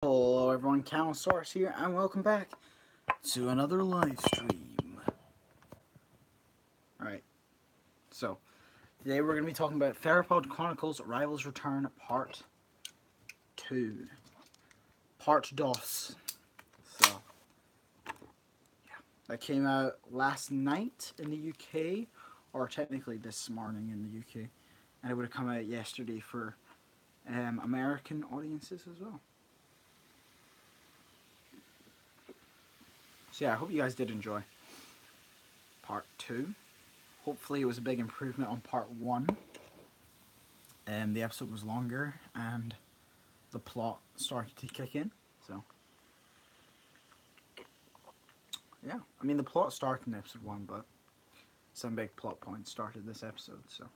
Hello everyone, Source here, and welcome back to another live stream. Alright, so today we're going to be talking about Theropod Chronicles Rivals Return Part 2. Part DOS. So, yeah, that came out last night in the UK, or technically this morning in the UK, and it would have come out yesterday for American audiences as well. So yeah, I hope you guys did enjoy Part 2. Hopefully it was a big improvement on Part 1. The episode was longer and the plot started to kick in. So, yeah. I mean, the plot started in episode 1, but some big plot points started this episode. So,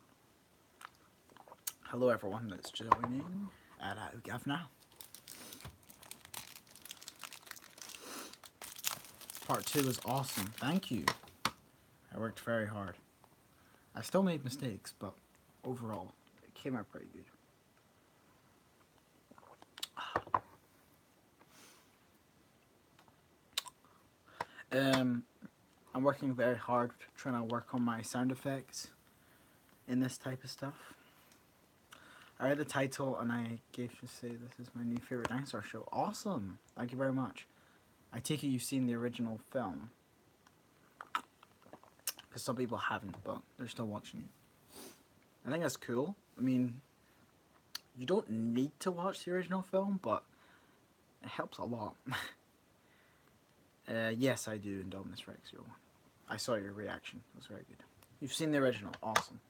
hello everyone that's joining. Now. Part 2 was awesome. Thank you. I worked very hard. I still made mistakes, but overall, it came out pretty good. I'm working very hard trying to work on my sound effects in this type of stuff. I read the title and I gave to say this is my new favorite dinosaur show. Awesome! Thank you very much. I take it you've seen the original film. Because some people haven't, but they're still watching it. I think that's cool. I mean, you don't need to watch the original film, but it helps a lot. Yes, I do, Indominus Rex, your one. I saw your reaction. It was very good. You've seen the original. Awesome.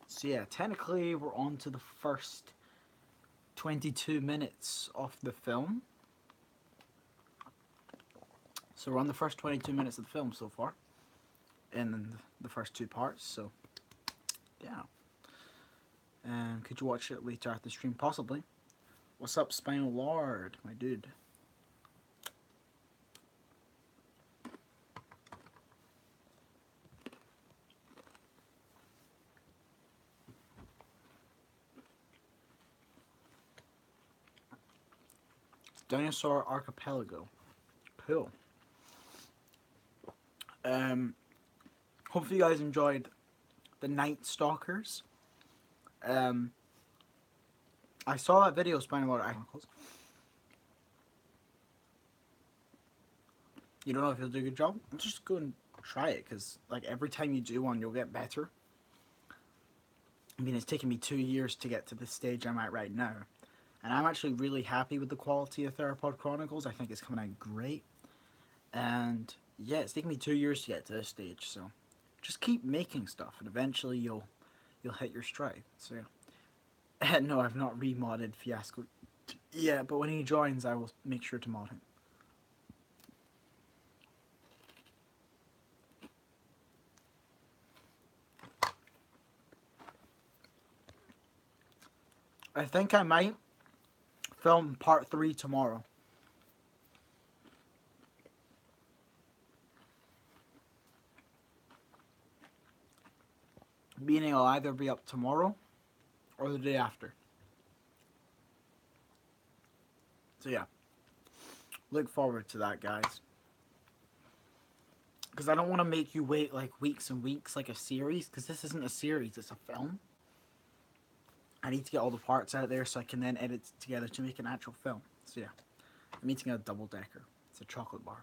So yeah, technically we're on to the first 22 minutes of the film. So we're on the first 22 minutes of the film so far. In the first two parts, so yeah. Could you watch it later after the stream? Possibly. What's up, Spinal Lord, my dude? Dinosaur Archipelago. Cool. Hopefully you guys enjoyed the Night Stalkers. I saw that video, Spinal Lord Chronicles. You don't know if you'll do a good job? Just go and try it, because like every time you do one, you'll get better. I mean, it's taken me 2 years to get to the stage I'm at right now. And I'm actually really happy with the quality of Theropod Chronicles. I think it's coming out great. And yeah, it's taken me 2 years to get to this stage, so just keep making stuff and eventually you'll hit your stride. So yeah. No, I've not remodded Fiasco. Yeah, but when he joins I will make sure to mod him. I think I might film part 3 tomorrow. Meaning I'll either be up tomorrow or the day after. So yeah, look forward to that, guys. Because I don't want to make you wait like weeks and weeks like a series, because this isn't a series, it's a film. I need to get all the parts out there so I can then edit it together to make an actual film. So yeah, I'm eating a double decker. It's a chocolate bar.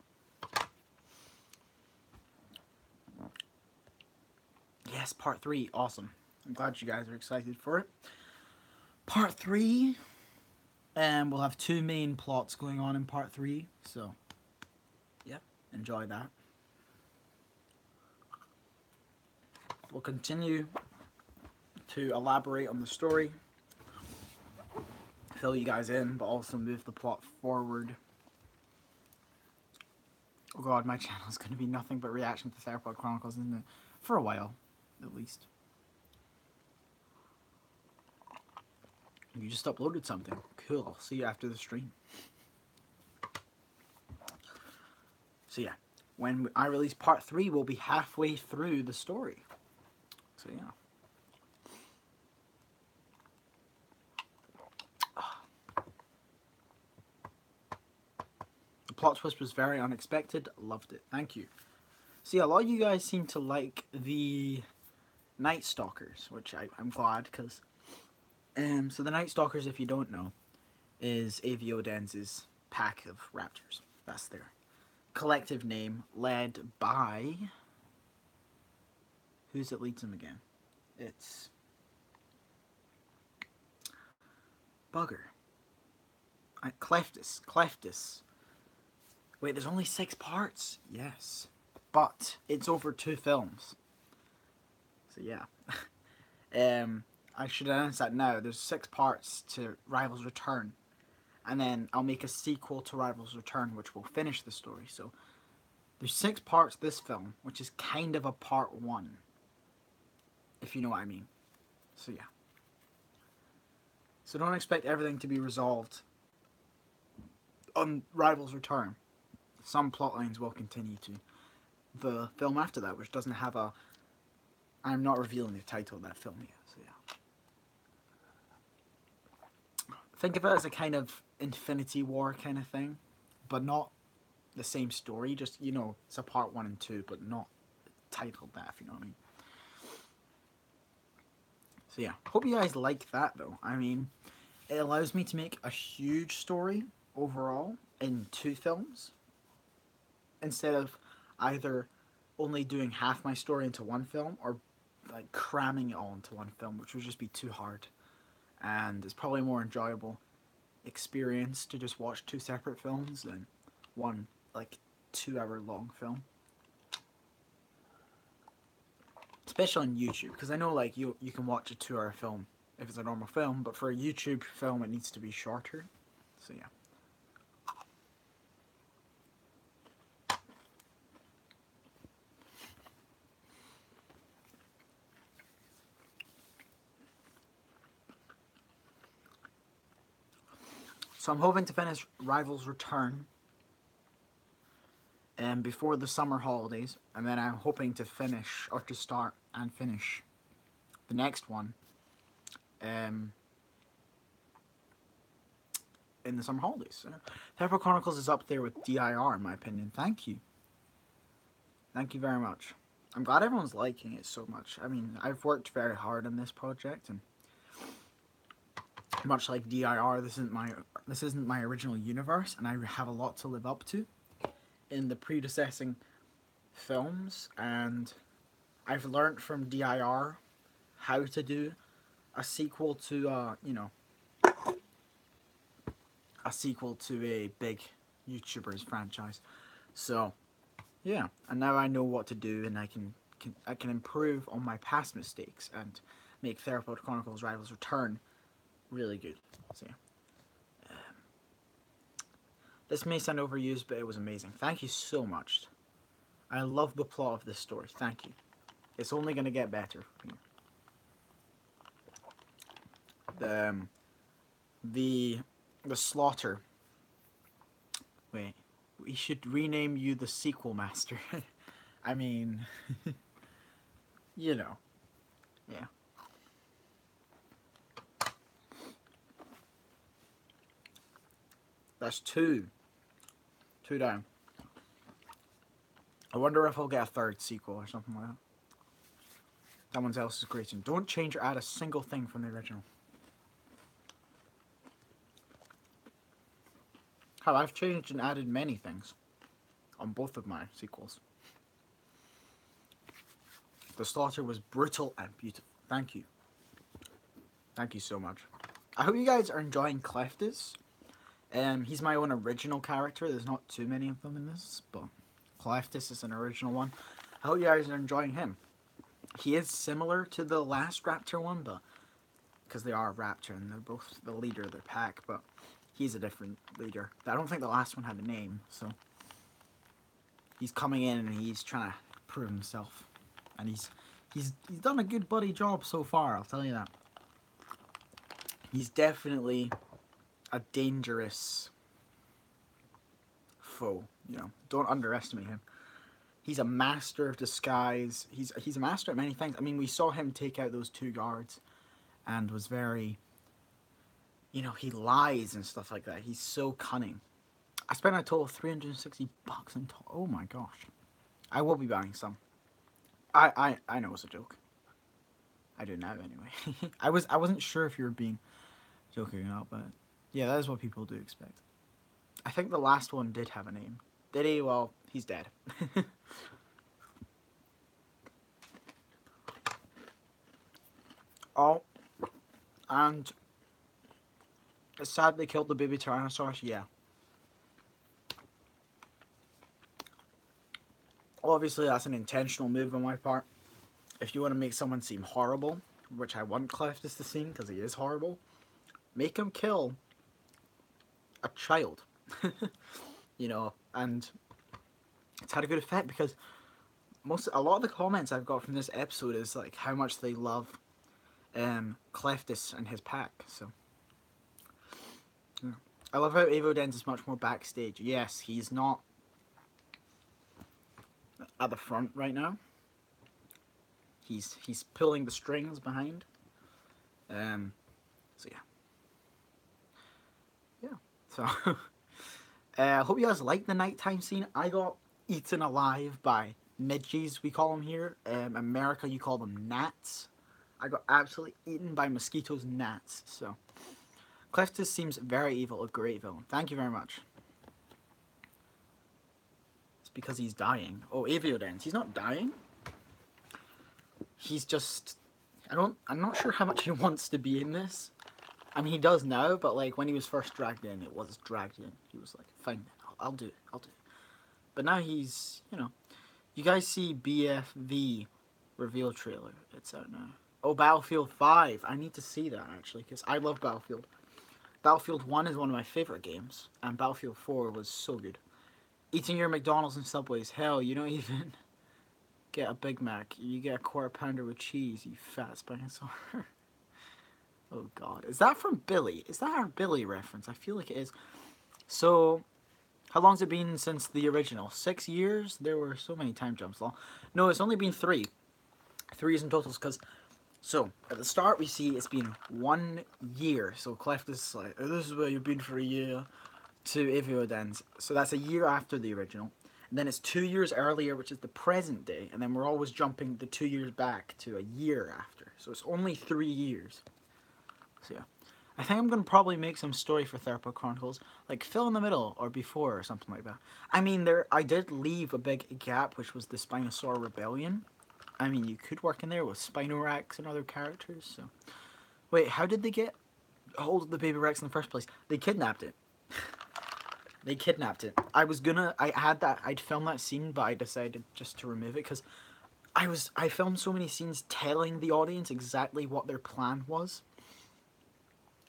Yes, part 3, awesome. I'm glad you guys are excited for it. Part 3, and we'll have 2 main plots going on in part 3, so yeah, enjoy that. We'll continue to elaborate on the story, fill you guys in, but also move the plot forward. Oh god, my channel is going to be nothing but reaction to Theropod Chronicles, isn't it? For a while, at least. You just uploaded something. Cool, I'll see you after the stream. So yeah, when I release part 3, we'll be halfway through the story. So yeah. plot twist was very unexpected. Loved it. Thank you. See, a lot of you guys seem to like the Night Stalkers, which I'm glad, because... so the Night Stalkers, if you don't know, is Aviodens's pack of raptors. That's their collective name, led by... Who's it leads them again? It's... Bugger. Cleftus. Wait, there's only 6 parts? Yes. But it's over 2 films. So yeah. I should announce that now. There's 6 parts to Rivals Return. And then I'll make a sequel to Rivals Return, which will finish the story. So there's 6 parts to this film, which is kind of a part 1. If you know what I mean. So yeah. So don't expect everything to be resolved on Rivals Return. Some plot lines will continue to the film after that, which doesn't have a... I'm not revealing the title of that film yet, so yeah. Think of it as a kind of Infinity War kind of thing, but not the same story, just, you know, it's a part 1 and 2, but not titled that, if you know what I mean. So yeah, hope you guys like that though. I mean, it allows me to make a huge story overall in 2 films, instead of either only doing half my story into 1 film, or like cramming it all into 1 film, which would just be too hard. And it's probably a more enjoyable experience to just watch 2 separate films than 1 like 2-hour long film. Especially on YouTube, because I know like you can watch a 2-hour film if it's a normal film, but for a YouTube film it needs to be shorter. So yeah. So I'm hoping to finish Rivals Return before the summer holidays, and then I'm hoping to finish, or to start and finish the next one in the summer holidays. Theropod Chronicles is up there with DIR in my opinion. Thank you. Thank you very much. I'm glad everyone's liking it so much. I mean, I've worked very hard on this project, and much like DIR, this isn't my original universe, and I have a lot to live up to in the predecessing films, and I've learned from DIR how to do a sequel to a sequel to a big YouTuber's franchise. So yeah, and now I know what to do, and I can improve on my past mistakes and make Theropod Chronicles Rivals Return really good. So yeah. This may sound overused, but it was amazing. Thank you so much. I love the plot of this story. Thank you. It's only going to get better. The slaughter. Wait, we should rename you the sequel master. I mean, you know, yeah. That's 2. 2 down. I wonder if I'll get a 3rd sequel or something like that. Someone else is greeting. Don't change or add a single thing from the original. Hell, I've changed and added many things on both of my sequels. The slaughter was brutal and beautiful. Thank you. Thank you so much. I hope you guys are enjoying Cleftus. He's my own original character. There's not too many of them in this, but Cleftus is an original one. I hope you guys are enjoying him. He is similar to the last raptor one, but because they are a raptor and they're both the leader of their pack, but he's a different leader. I don't think the last one had a name, so he's coming in and he's trying to prove himself, and he's done a good buddy job so far. I'll tell you that. He's definitely a dangerous foe. You know, don't underestimate him. He's a master of disguise. He's a master at many things. I mean, we saw him take out those 2 guards, and was very, you know, he lies and stuff like that. He's so cunning. I spent a total of $360 in total. Oh my gosh. I will be buying some. I know it's a joke. I do now anyway. I wasn't sure if you were being joking or not, but yeah, that is what people do expect. I think the last one did have a name. Did he? Well, he's dead. Oh, and it's sad they killed the baby Tyrannosaurus. Yeah. Obviously, that's an intentional move on my part. If you want to make someone seem horrible, which I want Cleftus to seem because he is horrible, make him kill a child. You know, and it's had a good effect because a lot of the comments I've got from this episode is like how much they love Cleftus and his pack. So yeah. I love how Avodens is much more backstage. Yes, he's not at the front right now. He's pulling the strings behind. So yeah. So I hope you guys like the nighttime scene. I got eaten alive by midges, we call them here. America, you call them gnats. I got absolutely eaten by mosquitoes and gnats. So Cleftus seems very evil, a great villain. Thank you very much. It's because he's dying. Oh, Aviodens. He's not dying. He's just... I'm not sure how much he wants to be in this. I mean, he does now, but like when he was first dragged in, it was dragged in. He was like, fine, I'll do it. But now he's, you know... You guys see BFV reveal trailer. It's out now. Oh, Battlefield 5. I need to see that, actually, because I love Battlefield. Battlefield 1 is one of my favorite games, and Battlefield 4 was so good. Eating your McDonald's and Subways. Hell, you don't even get a Big Mac. You get a quarter pounder with cheese, you fat Spinosaur. Oh, God. Is that from Billy? Is that our Billy reference? I feel like it is. So... How long's it been since the original? 6 years? There were so many time jumps long. No, it's only been 3. 3 years in total, because... So, at the start we see it's been 1 year. So Cleftus is like, oh, this is where you've been for a year. To Aviodens. So that's a year after the original. And then it's 2 years earlier, which is the present day. And then we're always jumping the 2 years back to a year after. So it's only 3 years. So yeah. I think I'm going to probably make some story for Theropod Chronicles, like fill in the middle or before or something like that. I mean, I did leave a big gap, which was the Spinosaur Rebellion. I mean, you could work in there with Spinorex and other characters, so... Wait, how did they get a hold of the baby Rex in the first place? They kidnapped it. They kidnapped it. I'd filmed that scene, but I decided just to remove it, because I filmed so many scenes telling the audience exactly what their plan was.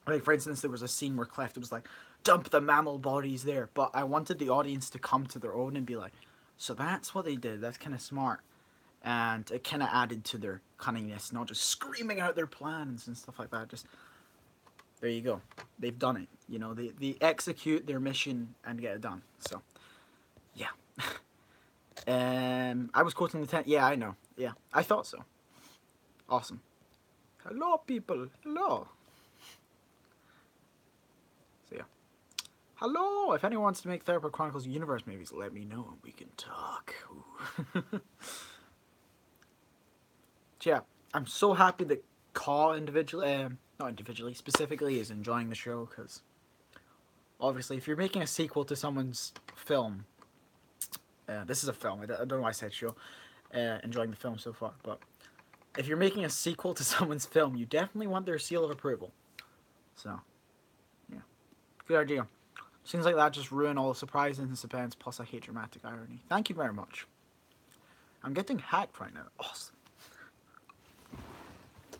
Like, for instance, there was a scene where Cleft was like, dump the mammal bodies there. But I wanted the audience to come to their own and be like, so that's what they did. That's kind of smart. And it kind of added to their cunningness, not just screaming out their plans and stuff like that. Just, there you go. They've done it. You know, they execute their mission and get it done. So, yeah. I was quoting the 10. Yeah, I know. Yeah, I thought so. Awesome. Hello, people. Hello. So yeah. Hello! If anyone wants to make Theropod Chronicles universe movies, let me know and we can talk. So yeah, I'm so happy that Caw individually, not individually, specifically is enjoying the show, because obviously if you're making a sequel to someone's film, this is a film, I don't know why I said show, enjoying the film so far, but if you're making a sequel to someone's film, you definitely want their seal of approval. So... Good idea. Scenes like that just ruin all the surprises and suspense, plus I hate dramatic irony. Thank you very much. I'm getting hacked right now. Awesome.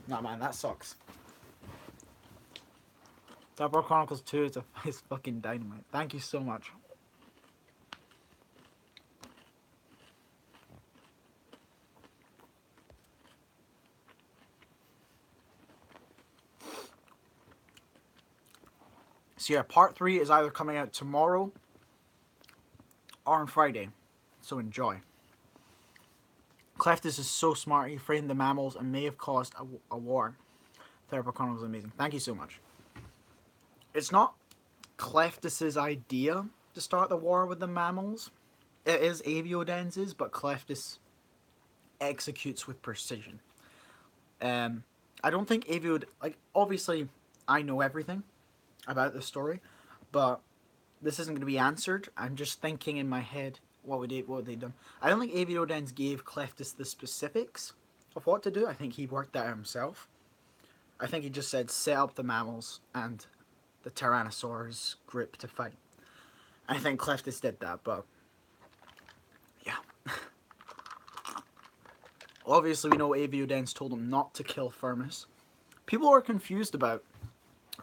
Nah, man, that sucks. Theropod Chronicles 2 is fucking dynamite. Thank you so much. So yeah, part 3 is either coming out tomorrow or on Friday. So enjoy. Cleftus is so smart, he framed the mammals and may have caused a war. Theropod Chronicles is amazing. Thank you so much. It's not Cleftus's idea to start the war with the mammals. It is Aviodens's, but Cleftis executes with precision. Um, I don't think Aviod, like, obviously, I know everything about the story, but this isn't going to be answered. I'm just thinking in my head what they done. I don't think Aviodens gave Cleftis the specifics of what to do. I think he worked that out himself. I think he just said set up the mammals and the Tyrannosaurus group to fight. I think Cleftis did that, but yeah. Obviously, we know Aviodens told him not to kill Firmus. People are confused about.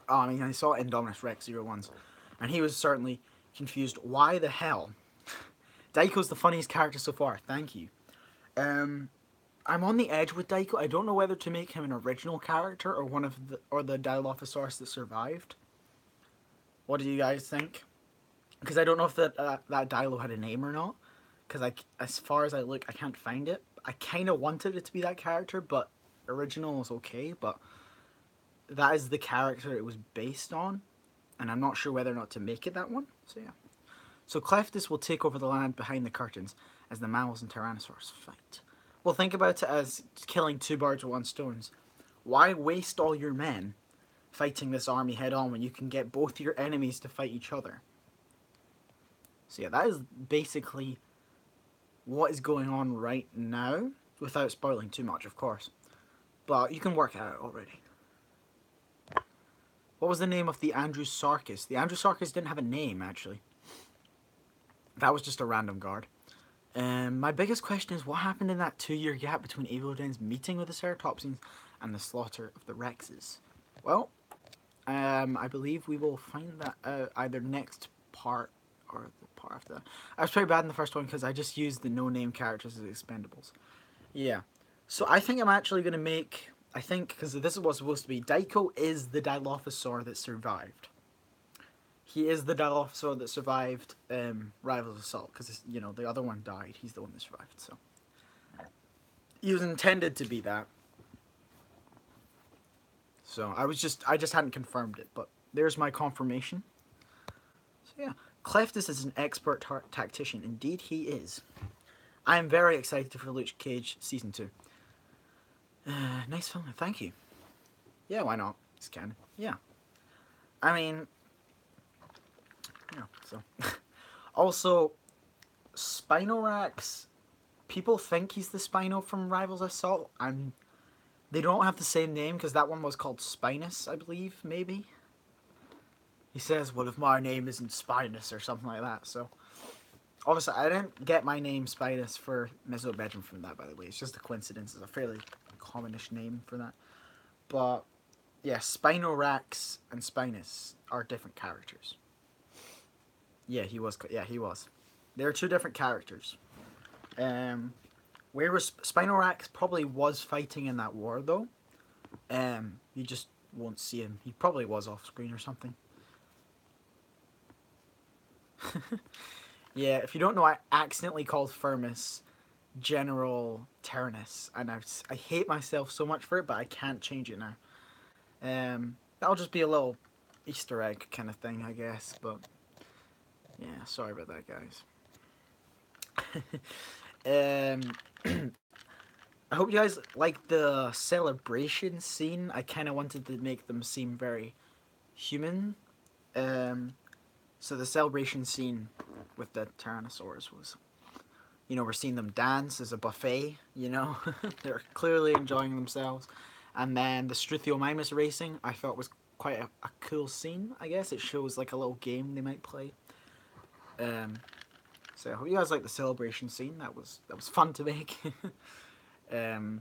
I mean, I saw Indominus Rex 01s, and he was certainly confused. Why the hell? Daiko's the funniest character so far. Thank you. I'm on the edge with Daiko. I don't know whether to make him an original character or the Dilophosaurus that survived. What do you guys think? Because I don't know if that Dilo had a name or not. Because as far as I look, I can't find it. I kind of wanted it to be that character, but original is okay. But that is the character it was based on, and I'm not sure whether or not to make it that one. So yeah. So Cleftis will take over the land behind the curtains as the mammals and Tyrannosaurus fight. Well, think about it as killing two birds with one stone. Why waste all your men fighting this army head on when you can get both your enemies to fight each other? So yeah, that is basically what is going on right now, without spoiling too much, of course. But you can work it out already. What was the name of the Andrewsarchus? The Andrewsarchus didn't have a name, actually. That was just a random guard. My biggest question is, what happened in that 2-year gap between Aviodens meeting with the Ceratopsians and the slaughter of the Rexes? Well, I believe we will find that out either next part or the part after that. I was pretty bad in the first one because I just used the no-name characters as expendables. Yeah. So I think I'm actually going to make... I think, because this is what's supposed to be, Daiko is the Dilophosaur that survived. He is the Dilophosaur that survived Rival's Assault, because, you know, the other one died. He's the one that survived, so. He was intended to be that. So, I just hadn't confirmed it, but there's my confirmation. So, yeah. Cleftis is an expert tactician. Indeed, he is. I am very excited for Luke Cage Season 2. Nice film, thank you. Yeah, why not? It's canon. Yeah. I mean... Yeah, so... Also, Spinorax... People think he's the Spino from Rival's Assault, and they don't have the same name, because that one was called Spinus, I believe, maybe? He says, well, if my name isn't Spinus, or something like that, so... Obviously, I didn't get my name Spinus for Mesobedroom from that, by the way. It's just a coincidence. It's a fairly commonish name for that. But, yeah, Spinorax and Spinus are different characters. Yeah, he was. Yeah, he was. They're two different characters. Whereas Spinorax probably was fighting in that war, though. You just won't see him. He probably was off screen or something. Yeah, if you don't know, I accidentally called Firmus General Tyrannus, and I hate myself so much for it, but I can't change it now. That'll just be a little Easter egg kind of thing, I guess, but yeah, sorry about that, guys. I hope you guys like the celebration scene. I kind of wanted to make them seem very human. So the celebration scene with the Tyrannosaurs was, you know, we're seeing them dance as a buffet, you know. They're clearly enjoying themselves. And then the Struthiomimus racing, I thought was quite a cool scene, I guess. It shows like a little game they might play. So I hope you guys like the celebration scene. That was fun to make. So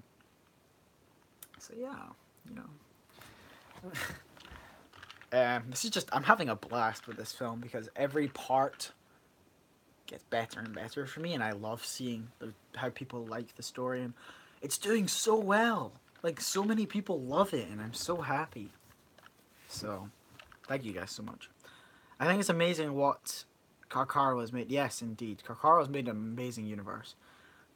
yeah, you know. This is just, I'm having a blast with this film because every part gets better and better for me, and I love seeing how people like the story, and it's doing so well. Like, so many people love it, and I'm so happy. So, thank you guys so much. I think it's amazing what Carcaro has made. Yes, indeed. Carcaro has made an amazing universe.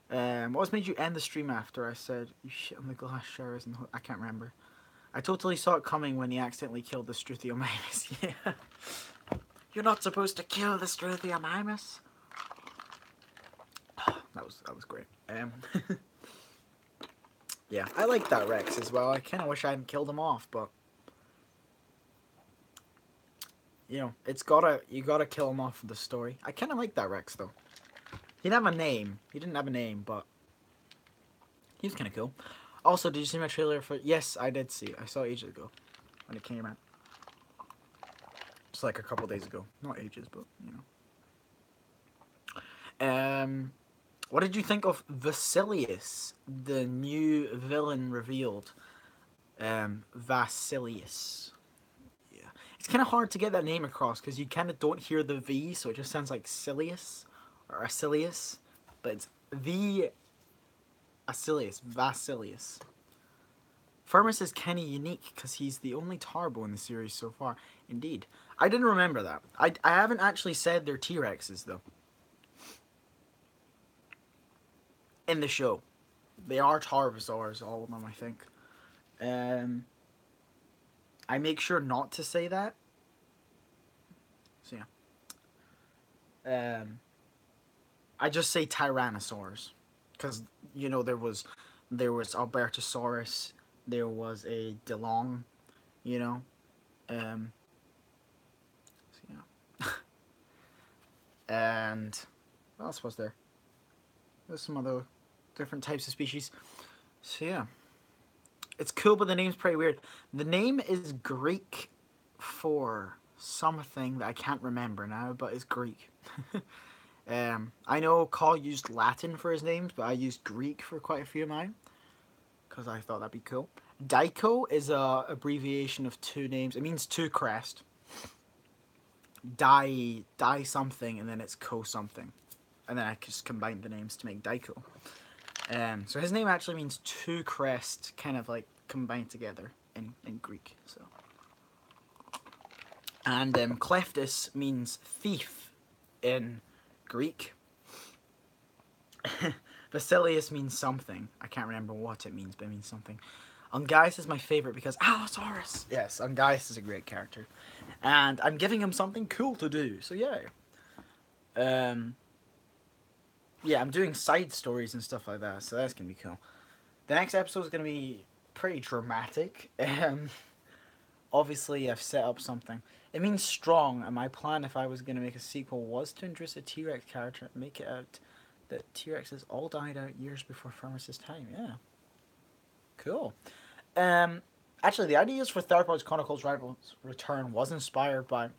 What made you end the stream after I said you shit on the glass showers? And I can't remember. I totally saw it coming when he accidentally killed the Struthiomimus. Yeah. You're not supposed to kill the Struthiomimus. That was great. Yeah, I like that Rex as well. I kind of wish I hadn't killed him off, but you know, you gotta kill him off for the story. I kind of like that Rex though. He didn't have a name. He didn't have a name, but he was kind of cool. Also, did you see my trailer for? Yes, I did see it. I saw it ages ago when it came out. Just like a couple days ago, not ages, but you know. What did you think of Vasilius, the new villain revealed? Vasilius. Yeah, it's kind of hard to get that name across because you kind of don't hear the V, so it just sounds like Silius or Asilius, but it's V Asilius, Vasilius. Firmus is kind of unique because he's the only Tarbo in the series so far. Indeed. I didn't remember that. I haven't actually said they're T-Rexes, though. In the show. They are Tarbosaurs, all of them, I think. I make sure not to say that. So, yeah. I just say Tyrannosaurs. Because, you know, there was Albertosaurus, there was a DeLong, you know. So yeah. And what else was there? There's some other different types of species. So yeah. It's cool, but the name's pretty weird. The name is Greek for something that I can't remember now, but it's Greek. I know Carl used Latin for his names, but I used Greek for quite a few of mine because I thought that'd be cool. Daiko is a abbreviation of two names. It means two crest. Die something, and then it's ko something, and then I just combined the names to make Daiko. So his name actually means two crest, kind of like combined together in Greek. So, and Cleftus means thief in Greek. Vasilius means something. I can't remember what it means, but it means something. Ungaius is my favorite because Allosaurus. Yes, Ungaius is a great character, and I'm giving him something cool to do. So yeah. Yeah, I'm doing side stories and stuff like that, so that's gonna be cool. The next episode is gonna be pretty dramatic. Obviously, I've set up something. It means strong, and my plan, if I was gonna make a sequel, was to introduce a T-Rex character and make it out that T-Rexes all died out years before Firmus's time. Yeah, cool. Actually, the ideas for Theropod's Chronicles Rivals Return was inspired by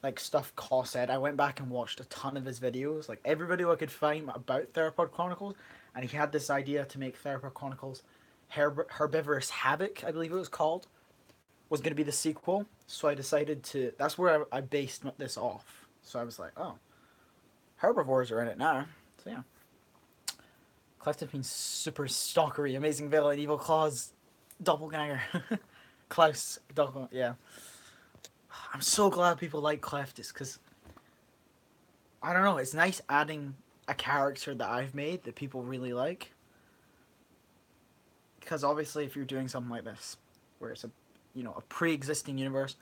like stuff Caw said. I went back and watched a ton of his videos, like every video I could find about Theropod Chronicles, and he had this idea to make Theropod Chronicles Herbivorous Havoc, I believe it was called, was going to be the sequel. So I decided to. That's where I based this off. So I was like, oh, herbivores are in it now. So yeah. Cleftus means super stalkery, amazing villain, evil claws, doppelganger. Klaus, yeah. I'm so glad people like Cleftus because I don't know, it's nice adding a character that I've made that people really like. Because obviously, if you're doing something like this, where it's a pre-existing universe,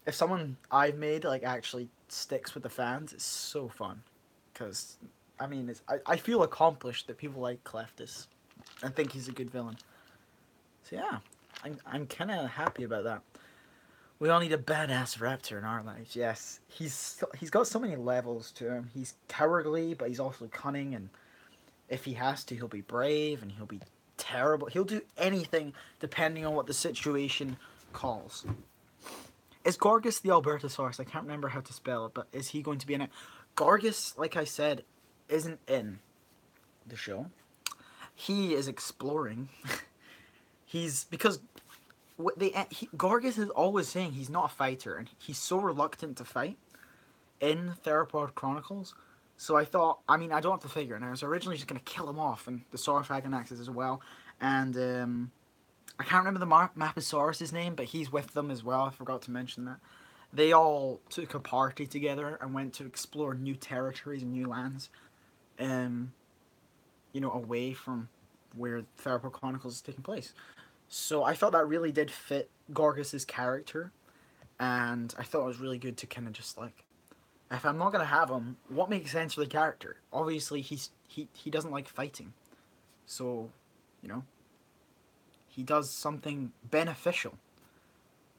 if someone I've made like actually sticks with the fans, it's so fun. Because I mean, I feel accomplished that people like Cleftus and think he's a good villain. So yeah, I'm kind of happy about that. We all need a badass raptor in our lives. Yes, he's got so many levels to him. He's cowardly, but he's also cunning, and if he has to, he'll be brave, and he'll be terrible. He'll do anything depending on what the situation calls. Is Gorgus the Albertosaurus? I can't remember how to spell it, but is he going to be in it? Gorgus, like I said, isn't in the show. He is exploring. Because Gorgus is always saying he's not a fighter, and he's so reluctant to fight in Theropod Chronicles. So I thought, I mean, I don't have to figure it. And I was originally just going to kill him off, and the Saurophagonaxes as well. And I can't remember the Maposaurus' name, but he's with them as well. I forgot to mention that. They all took a party together and went to explore new territories and new lands, away from where Theropod Chronicles is taking place. So I thought that really did fit Gorgus's character, and I thought it was really good to kind of just like, if I'm not gonna have him, what makes sense for the character? Obviously, he doesn't like fighting, so you know he does something beneficial.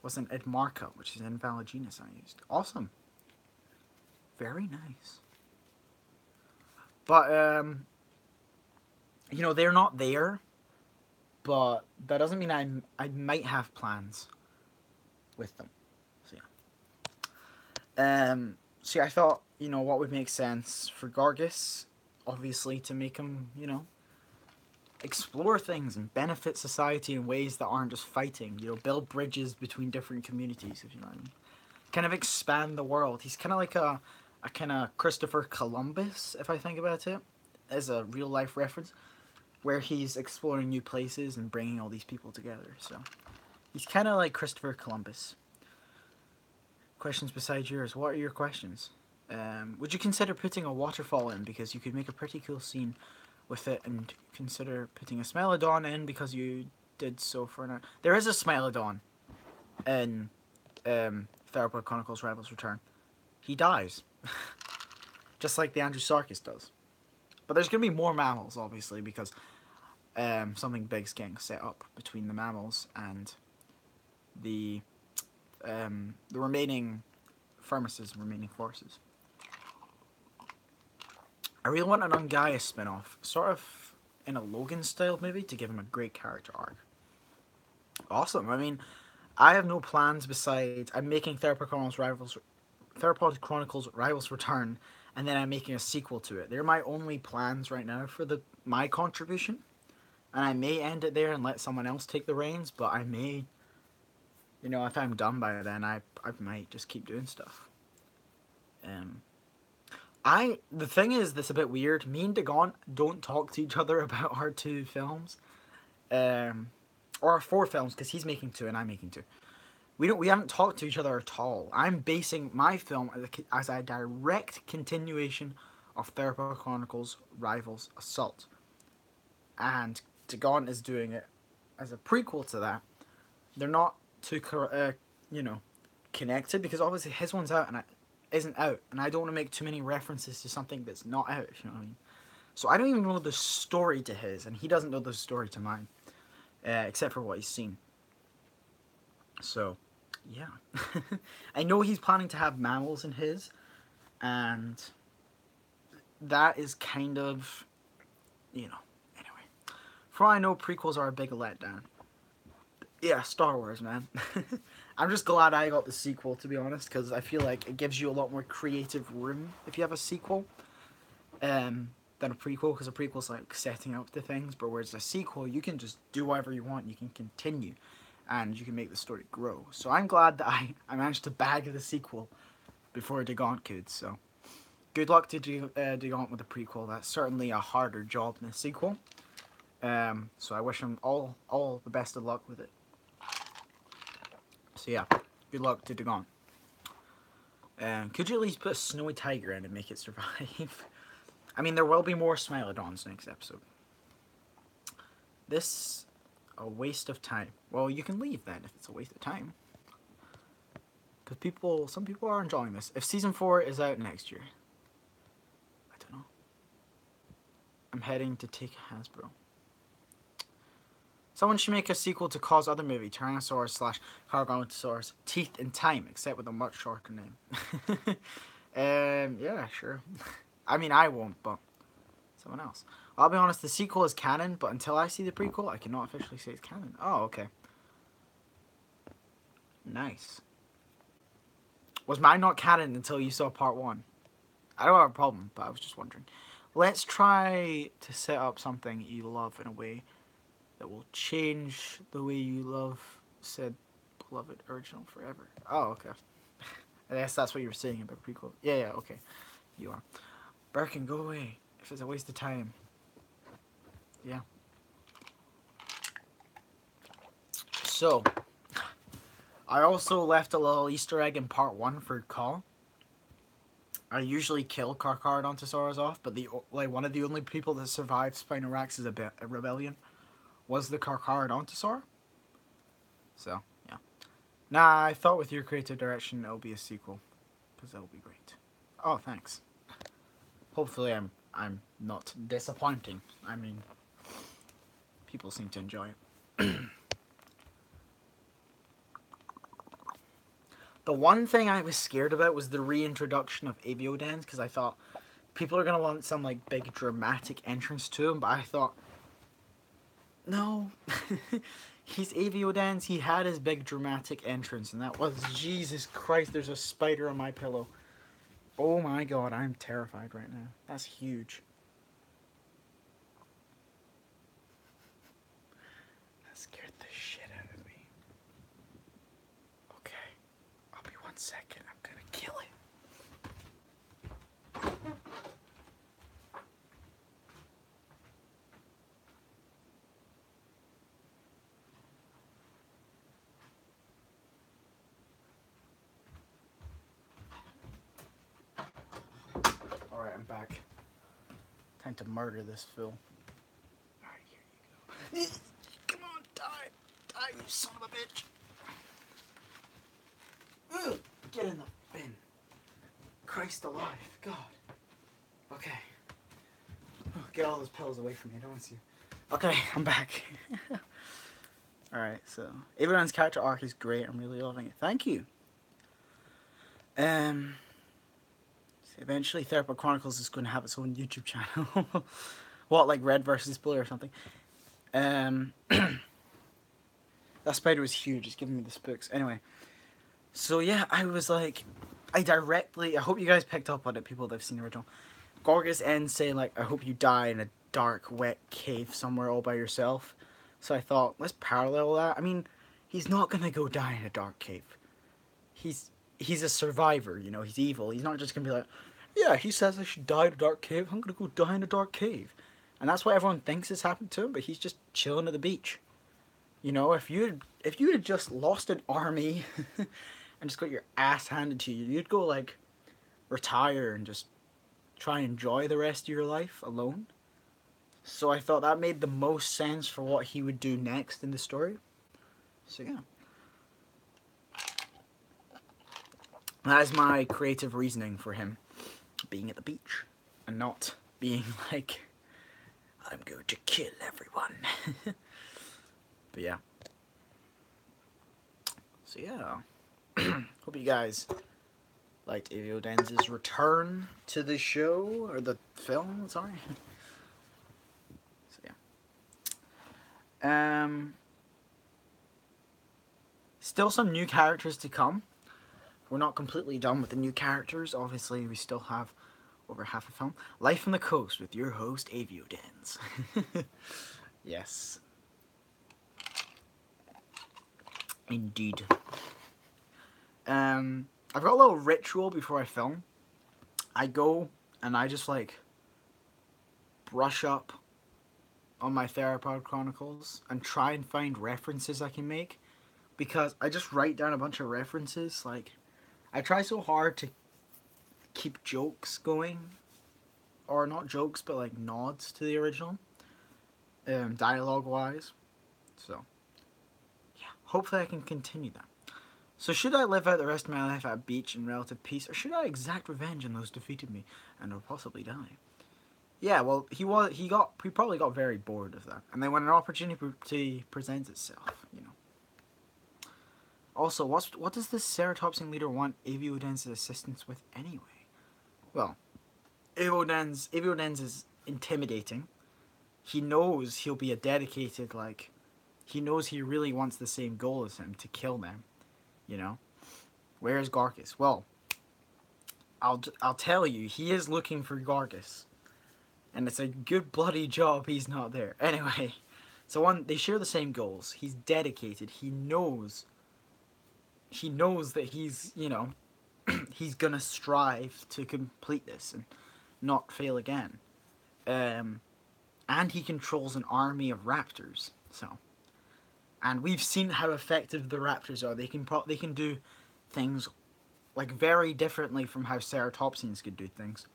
Wasn't Ed Marca, which is an invalid genus I used. Awesome, very nice. But they're not there, but that doesn't mean I might have plans with them. So I thought, what would make sense for Gargus, obviously, to make him, explore things and benefit society in ways that aren't just fighting. Build bridges between different communities, if you know what I mean. Kind of expand the world. He's kind of like a kind of Christopher Columbus, if I think about it, as a real life reference, where he's exploring new places and bringing all these people together. So he's kind of like Christopher Columbus. Questions besides yours. What are your questions? Would you consider putting a waterfall in, because you could make a pretty cool scene with it, and consider putting a Smilodon in because you did so for an... There is a Smilodon in Theropod Chronicles Rivals Return. He dies. Just like the Andrewsarchus does. But there's going to be more mammals, obviously, because something big's getting set up between the mammals and the remaining Firmuses and remaining forces. I really want an Ungaea spin-off, sort of in a Logan style maybe, to give him a great character arc. Awesome. I mean, I have no plans besides I'm making Theropod Chronicles Rivals Return, and then I'm making a sequel to it. They're my only plans right now for my contribution, and I may end it there and let someone else take the reins, but I may, if I'm done by then, I might just keep doing stuff. The thing is, that's a bit weird. Me and Dagon don't talk to each other about our 2 films, or our 4 films, because he's making 2 and I'm making 2. We haven't talked to each other at all. I'm basing my film as a direct continuation of Theropod Chronicles Rivals Assault, and Dagon is doing it as a prequel to that. They're not too connected, because obviously his one's out and isn't out, and I don't want to make too many references to something that's not out, if you know what I mean. So I don't even know the story to his, and he doesn't know the story to mine, except for what he's seen. So, yeah. I know he's planning to have mammals in his, and that is kind of, anyway. For all I know, prequels are a big letdown. Yeah, Star Wars, man. I'm just glad I got the sequel, to be honest, because I feel like it gives you a lot more creative room if you have a sequel than a prequel, because a prequel's like setting up the things, but whereas a sequel, you can just do whatever you want, you can continue, and you can make the story grow. So I'm glad that I managed to bag the sequel before Dagaunt could, so good luck to Dagaunt with the prequel. That's certainly a harder job than the sequel. So I wish him all the best of luck with it. So yeah, good luck to Dagon. Could you at least put a snowy tiger in and make it survive? I mean, there will be more Smilodons next episode. This a waste of time. Well, you can leave then if it's a waste of time. Because some people are enjoying this. If season 4 is out next year, I don't know. I'm heading to take Hasbro. Someone should make a sequel to Cause other movie, Tyrannosaurus / Gargantosaurus, Teeth in Time, except with a much shorter name. Yeah, sure. I mean, I won't, but someone else. I'll be honest, the sequel is canon, but until I see the prequel, I cannot officially say it's canon. Oh, okay. Nice. Was mine not canon until you saw part 1? I don't have a problem, but I was just wondering. Let's try to set up something you love in a way that will change the way you love said beloved original forever. Oh, okay. I guess that's what you were saying about prequel. Yeah, okay. You are. Birkin, go away. If it's a waste of time. Yeah. So, I also left a little Easter egg in part 1 for Call. I usually kill Carcharodontosaurus off, but one of the only people that survived Spinorax's rebellion was the Carcharodontosaur. So, yeah. Nah, I thought with your creative direction it'll be a sequel, because that'll be great. Oh, thanks. Hopefully I'm not disappointing. I mean, people seem to enjoy it. The one thing I was scared about was the reintroduction of Aviodens, because I thought people are gonna want some like big dramatic entrance to him, but I thought, no, he's Aviodens. He had his big dramatic entrance, and that was, Jesus Christ. There's a spider on my pillow. Oh my God, I'm terrified right now. That's huge. That scared the shit out of me. Okay, I'll be 1 second. I'm gonna kill it. Alright, I'm back. Time to murder this fool. Alright, here you go. Come on, die! Die, you son of a bitch! Ugh, get in the bin. Christ alive, God. Okay. Get all those pills away from me, I don't want to see you. Okay, I'm back. Alright, so everyone's character arc is great. I'm really loving it. Thank you. Eventually Theropod Chronicles is going to have its own YouTube channel. What, like Red versus Blue or something? That spider was huge. It's giving me the spooks. Anyway, so yeah, I was like, I hope you guys picked up on it, people that have seen the original. Gorgas ends saying like, I hope you die in a dark, wet cave somewhere all by yourself. So I thought, let's parallel that. I mean, he's not gonna go die in a dark cave. He's a survivor, you know, he's evil. He's not just gonna be like, yeah, he says I should die in a dark cave, I'm gonna go die in a dark cave. And that's what everyone thinks has happened to him, but he's just chilling at the beach. You know, if you had just lost an army and just got your ass handed to you, you'd go like retire and just try and enjoy the rest of your life alone. So I thought that made the most sense for what he would do next in the story. So yeah. That is my creative reasoning for him being at the beach and not being like, I'm going to kill everyone. But yeah. So yeah. Hope you guys liked Aviodens' return to the show, or the film, sorry. So yeah. Still some new characters to come. We're not completely done with the new characters. Obviously, we still have over half a film. Life on the Coast with your host, Aviodens. Yes. Indeed. I've got a little ritual before I film. I go and I just like brush up on my Theropod Chronicles and try and find references I can make, because I just write down a bunch of references. Like, I try so hard to keep jokes going, or not jokes, but like nods to the original, dialogue wise. So yeah, hopefully I can continue that. So should I live out the rest of my life at a beach in relative peace, or should I exact revenge on those who defeated me and or possibly die? Yeah, well, he probably got very bored of that, and then when an opportunity presents itself, you know. Also, what does this Ceratopsian leader want Aviodens' assistance with anyway? Well, Aviodens is intimidating. He knows he'll be a dedicated, like, he knows he really wants the same goal as him, to kill them, you know. Where is Gorgas? Well, I'll tell you, he is looking for Gorgas, and it's a good bloody job he's not there. Anyway, so they share the same goals. He's dedicated. He knows that he's, you know, he's gonna strive to complete this and not fail again. And he controls an army of raptors. So, and we've seen how effective the raptors are. They can do things like very differently from how Ceratopsians could do things.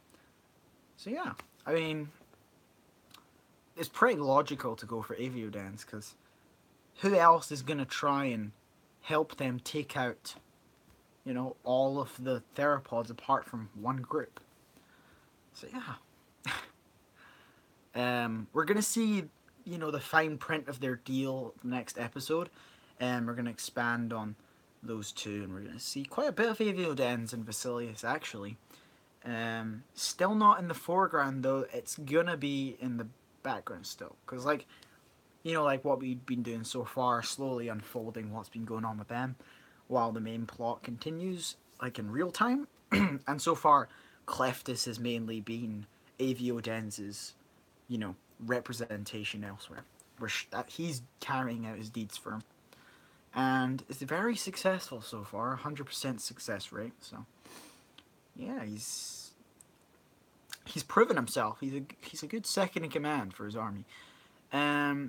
So yeah, I mean, it's pretty logical to go for Aviodens, because who else is gonna try and help them take out, you know, all of the theropods apart from one group. So yeah. We're gonna see, you know, the fine print of their deal next episode, and we're gonna expand on those two, and we're gonna see quite a bit of Aviodens and Vasilius actually. Still not in the foreground though. It's gonna be in the background still, because like, you know, like what we've been doing so far, slowly unfolding what's been going on with them, while the main plot continues, like in real time. And so far, Cleftus has mainly been Aviodens's, you know, representation elsewhere, where he's carrying out his deeds for him, and it's very successful so far, 100% success rate. So yeah, he's proven himself. He's a good second in command for his army.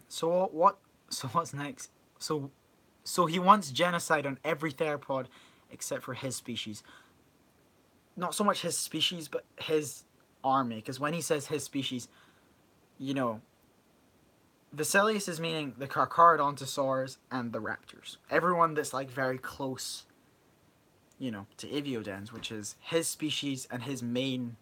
So what's next? So he wants genocide on every theropod except for his species. Not so much his species, but his army. Because when he says his species, you know, Vasilius is meaning the Carcharodontosaurs and the raptors. Everyone that's like very close, you know, to Aviodens, which is his species and his main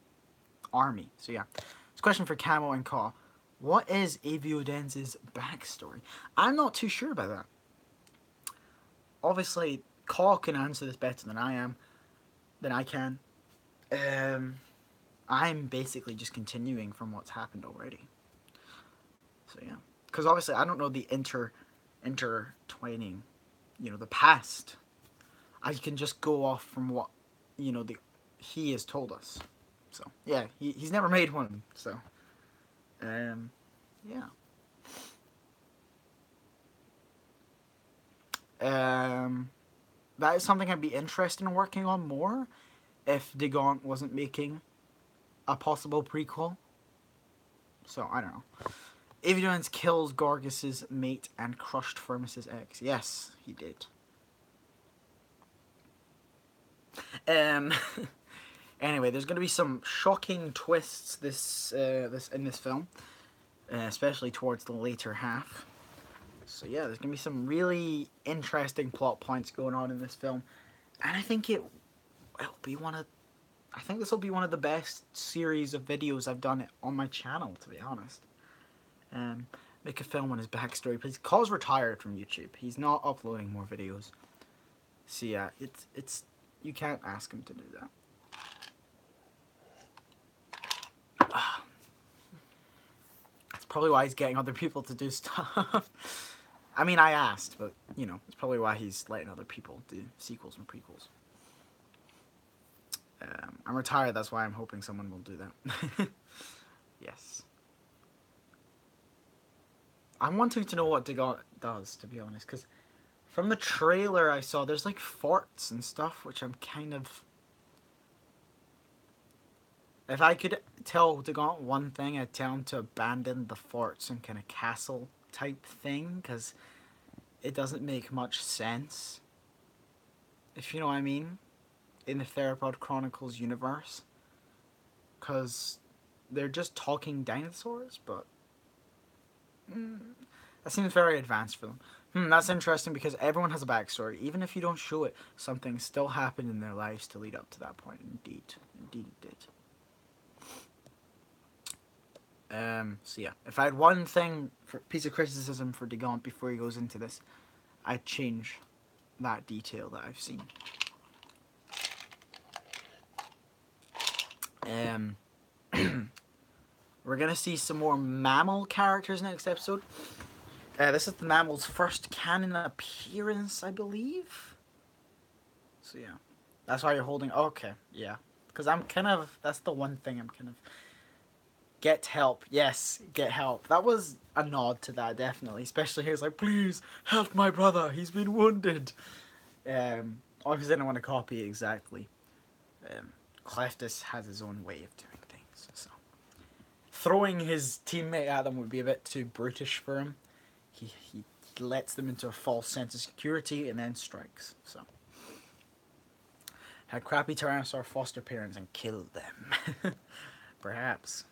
army. So yeah. It's a question for Camo and Caw. What is Aviodens' backstory? I'm not too sure about that. Obviously, Caw can answer this better than I can. I'm basically just continuing from what's happened already. So yeah, because obviously I don't know the intertwining, you know, the past. I can just go off from what, you know, he has told us. So yeah, he's never made one. So, yeah. That is something I'd be interested in working on more if Digaunt wasn't making a possible prequel. So, I don't know. Aviodens kills Gorgus's mate and crushed Firmus's eggs. Yes, he did. Anyway, there's going to be some shocking twists in this film, especially towards the later half. So yeah, there's going to be some really interesting plot points going on in this film, and I think this will be one of the best series of videos I've done on my channel, to be honest. Make a film on his backstory, because Caw's retired from YouTube. He's not uploading more videos. So yeah, it's you can't ask him to do that. That's probably why he's getting other people to do stuff. I mean, I asked, but, you know, it's probably why he's letting other people do sequels and prequels. I'm retired, that's why I'm hoping someone will do that. Yes. I'm wanting to know what Digaunt does, to be honest, because from the trailer I saw, there's like forts and stuff, which I'm kind of... If I could tell Digaunt one thing, I'd tell him to abandon the forts and kind of castle type thing, because it doesn't make much sense, if you know what I mean, in the Theropod Chronicles universe, because they're just talking dinosaurs, but that seems very advanced for them. That's interesting, because everyone has a backstory. Even if you don't show it, something still happened in their lives to lead up to that point. Indeed it did. So yeah, if I had one piece of criticism for Digaunt before he goes into this, I'd change that detail that I've seen. We're gonna see some more mammal characters next episode. This is the mammal's first canon appearance, I believe. So yeah, that's why you're holding. Okay, yeah, because that's the one thing I'm kind of. Get help. Yes, get help. That was a nod to that, definitely. Especially he was like, please, help my brother. He's been wounded. Obviously, I don't want to copy exactly. Cleftus has his own way of doing things. So throwing his teammate at them would be a bit too brutish for him. He lets them into a false sense of security and then strikes. So had crappy Tyrannosaur foster parents and killed them. Perhaps.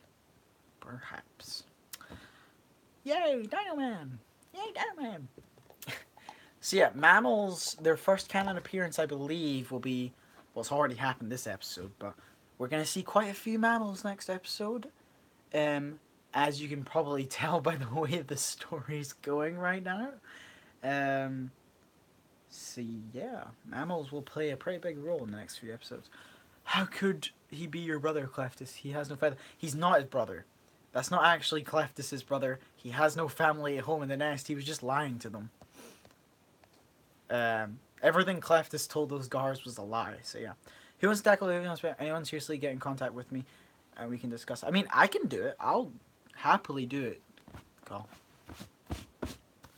Yay, Dino Man! Yay, Dino Man! So yeah, mammals. Their first canon appearance, I believe, will be. Well, it's already happened this episode, but we're gonna see quite a few mammals next episode. Um, as you can probably tell by the way the story's going right now. Um, so yeah, mammals will play a pretty big role in the next few episodes. How could he be your brother, Cleftus? He has no feather. He's not his brother. That's not actually Cleftus's brother. He has no family at home in the nest. He was just lying to them. Everything Cleftus told those guards was a lie. So yeah, who wants to tackle anyone seriously get in contact with me, and we can discuss. I mean, I can do it. I'll happily do it. Call.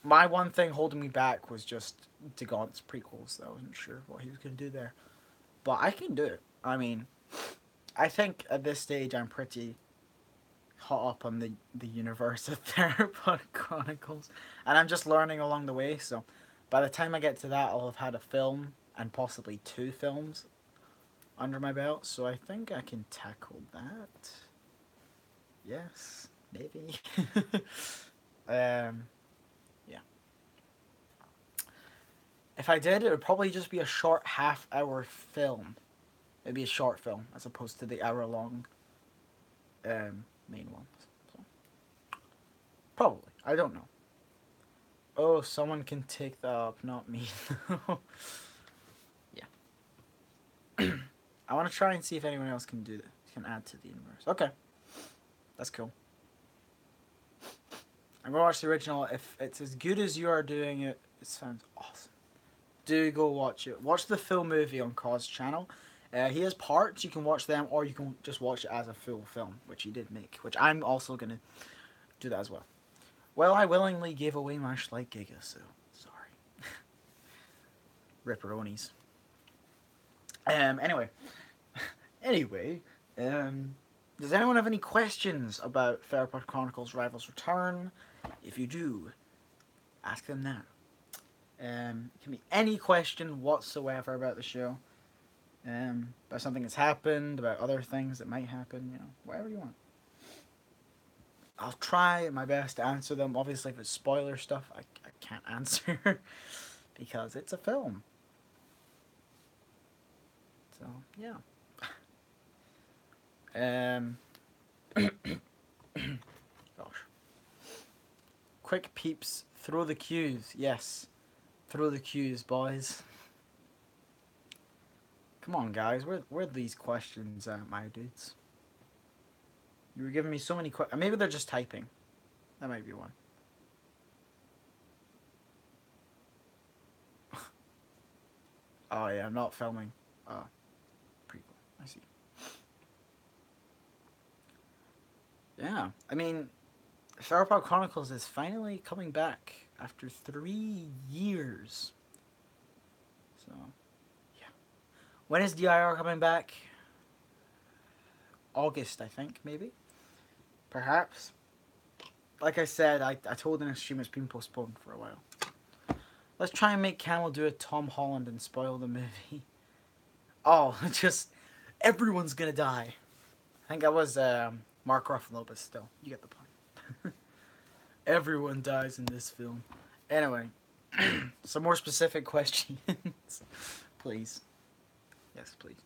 My one thing holding me back was just DeGaunt's prequels. I wasn't sure what he was going to do there, but I can do it. I mean, I think at this stage I'm pretty hot up on the universe of Theropod Chronicles, and I'm just learning along the way. So, by the time I get to that, I'll have had a film and possibly 2 films under my belt. So I think I can tackle that. Yes, maybe. Yeah. If I did, it would probably just be a short half-hour film. It'd be a short film as opposed to the hour-long main ones. So, probably. I don't know. Oh, someone can take that up, not me. Yeah. I want to try and see if anyone else can do that. Can add to the universe. Okay. That's cool. I'm going to watch the original. If it's as good as you are doing it, it sounds awesome. Do go watch it. Watch the full movie on Cause channel. He has parts, you can watch them, or you can just watch it as a full film, which he did make, which I'm also going to do that as well. Well, I willingly gave away my Schleich Giga, so sorry. Ripperonis. Anyway. Does anyone have any questions about Theropod Chronicles Rivals Return? If you do, ask them now. It can be any question whatsoever about the show. About something that's happened, about other things that might happen, you know, whatever you want. I'll try my best to answer them. Obviously, if it's spoiler stuff, I can't answer because it's a film. So, yeah. Gosh. Quick peeps, throw the cues. Yes. Throw the cues, boys. Come on, guys. Where are these questions at, my dudes? You were giving me so many questions. Maybe they're just typing. That might be one. Oh, yeah, I'm not filming. Oh, pretty cool. I see. Yeah, I mean, Theropod Chronicles is finally coming back after 3 years. So, yeah. When is DIR coming back? August, I think, maybe? Perhaps. Like I said, I told in a stream it's been postponed for a while. Let's try and make Camel do a Tom Holland and spoil the movie. Oh, just everyone's gonna die. I think that was Mark Ruffalo, but still, you get the point. Everyone dies in this film. Anyway, some more specific questions, please. Yes, please.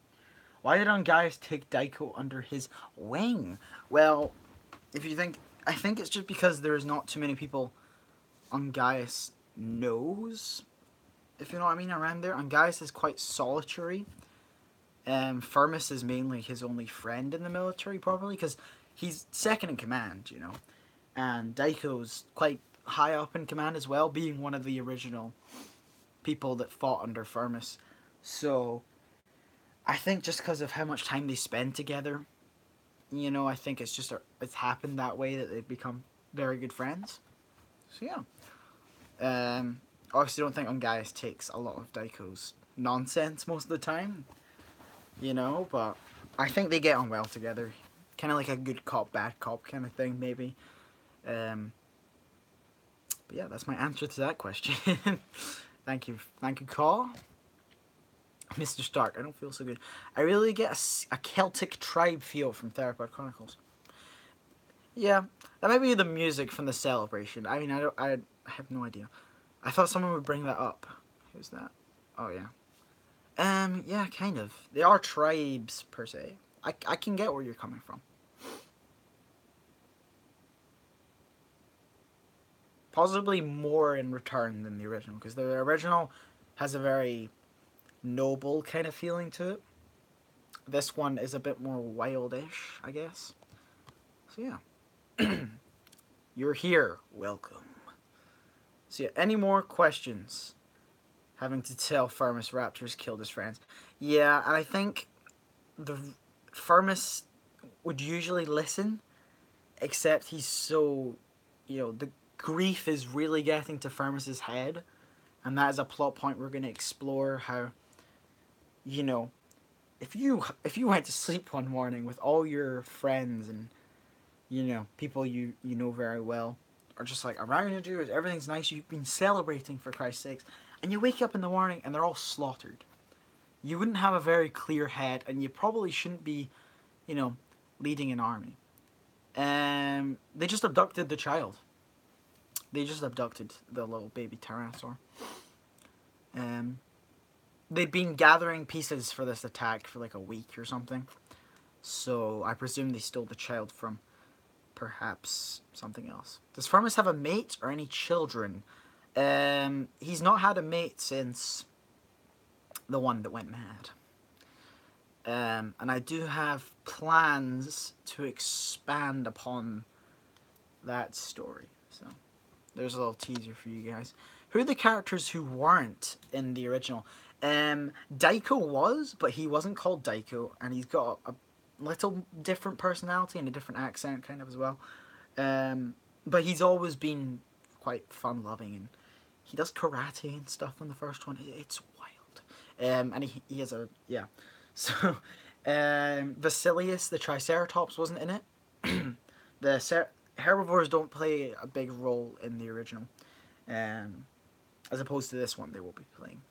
Why did Ungaius take Daiko under his wing? Well, if you think, I think it's just because there's not too many people Ungaius knows, if you know what I mean, around there. Ungaius is quite solitary. Firmus is mainly his only friend in the military, probably, because he's second in command, you know. And Daiko's quite high up in command as well, being one of the original people that fought under Firmus. So, I think just because of how much time they spend together, you know, I think it's just it's happened that way that they've become very good friends. So yeah. Obviously, don't think Ungaius takes a lot of Daiko's nonsense most of the time, you know, but I think they get on well together. Kind of like a good cop, bad cop kind of thing, maybe. But yeah, that's my answer to that question. Thank you, Carl. Mr. Stark, I don't feel so good. I really get a Celtic tribe feel from Theropod Chronicles. Yeah, that might be the music from the celebration. I mean, I have no idea. I thought someone would bring that up. Who's that? Oh yeah. Yeah, kind of. They are tribes per se. I can get where you're coming from. Possibly more in return than the original, because the original has a very noble kind of feeling to it. This one is a bit more wildish, I guess. So yeah. You're here. Welcome. So yeah, any more questions? Having to tell Firmus Raptors killed his friends. Yeah, and I think the Firmus would usually listen, except he's so, the grief is really getting to Firmus's head, and that is a plot point we're going to explore. How, you know, if you went to sleep one morning with all your friends and people you know very well are just like around you, everything's nice, you've been celebrating for Christ's sakes, and you wake up in the morning and they're all slaughtered. You wouldn't have a very clear head, and you probably shouldn't be, leading an army. They just abducted the child. They just abducted the little baby Tyrannosaur. They'd been gathering pieces for this attack for like a week or something. So I presume they stole the child from perhaps something else. Does Firmus have a mate or any children? He's not had a mate since the one that went mad. And I do have plans to expand upon that story. So there's a little teaser for you guys. Who are the characters who weren't in the original? Daiko was, but he wasn't called Daiko, and he's got a little different personality and a different accent kind of as well. But he's always been quite fun-loving, and he does karate and stuff in the first one. It's wild. And he has a, yeah. So, Vasilius, the Triceratops, wasn't in it. The herbivores don't play a big role in the original. As opposed to this one, they will be playing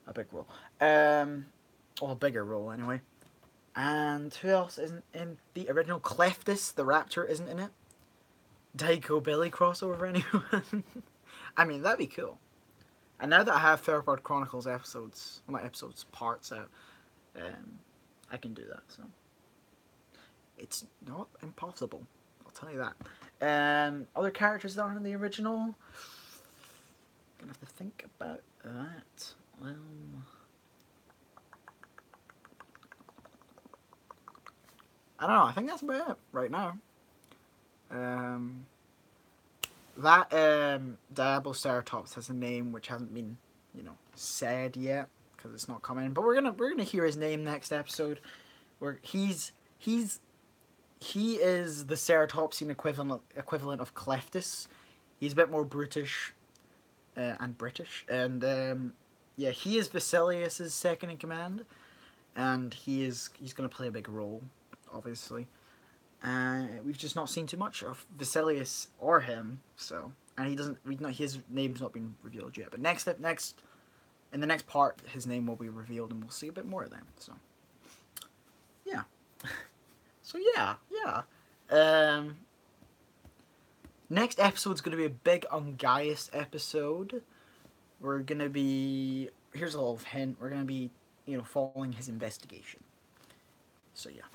a big role. Or a bigger role, anyway. And who else isn't in the original? Cleftus, the raptor, isn't in it. Daiko Billy crossover, anyone? I mean, that'd be cool. And now that I have Theropod Chronicles episodes, well, not episodes, parts out, I can do that, so. It's not impossible, I'll tell you that. Other characters that aren't in the original? Gonna have to think about that. I don't know, I think that's about it right now. That Diabloceratops has a name which hasn't been, said yet because it's not coming. But we're gonna hear his name next episode. Where he is the Ceratopsian equivalent of Cleftus. He's a bit more brutish and British, and yeah, he is Vasilius's second in command, and he's going to play a big role, obviously. We've just not seen too much of Vasilius or him, so, and his name's not been revealed yet. But in the next part, his name will be revealed, and we'll see a bit more of them. So, yeah. So yeah. Next episode's going to be a big Ungaius episode. We're going to be, here's a little hint, we're going to be, following his investigation. So yeah,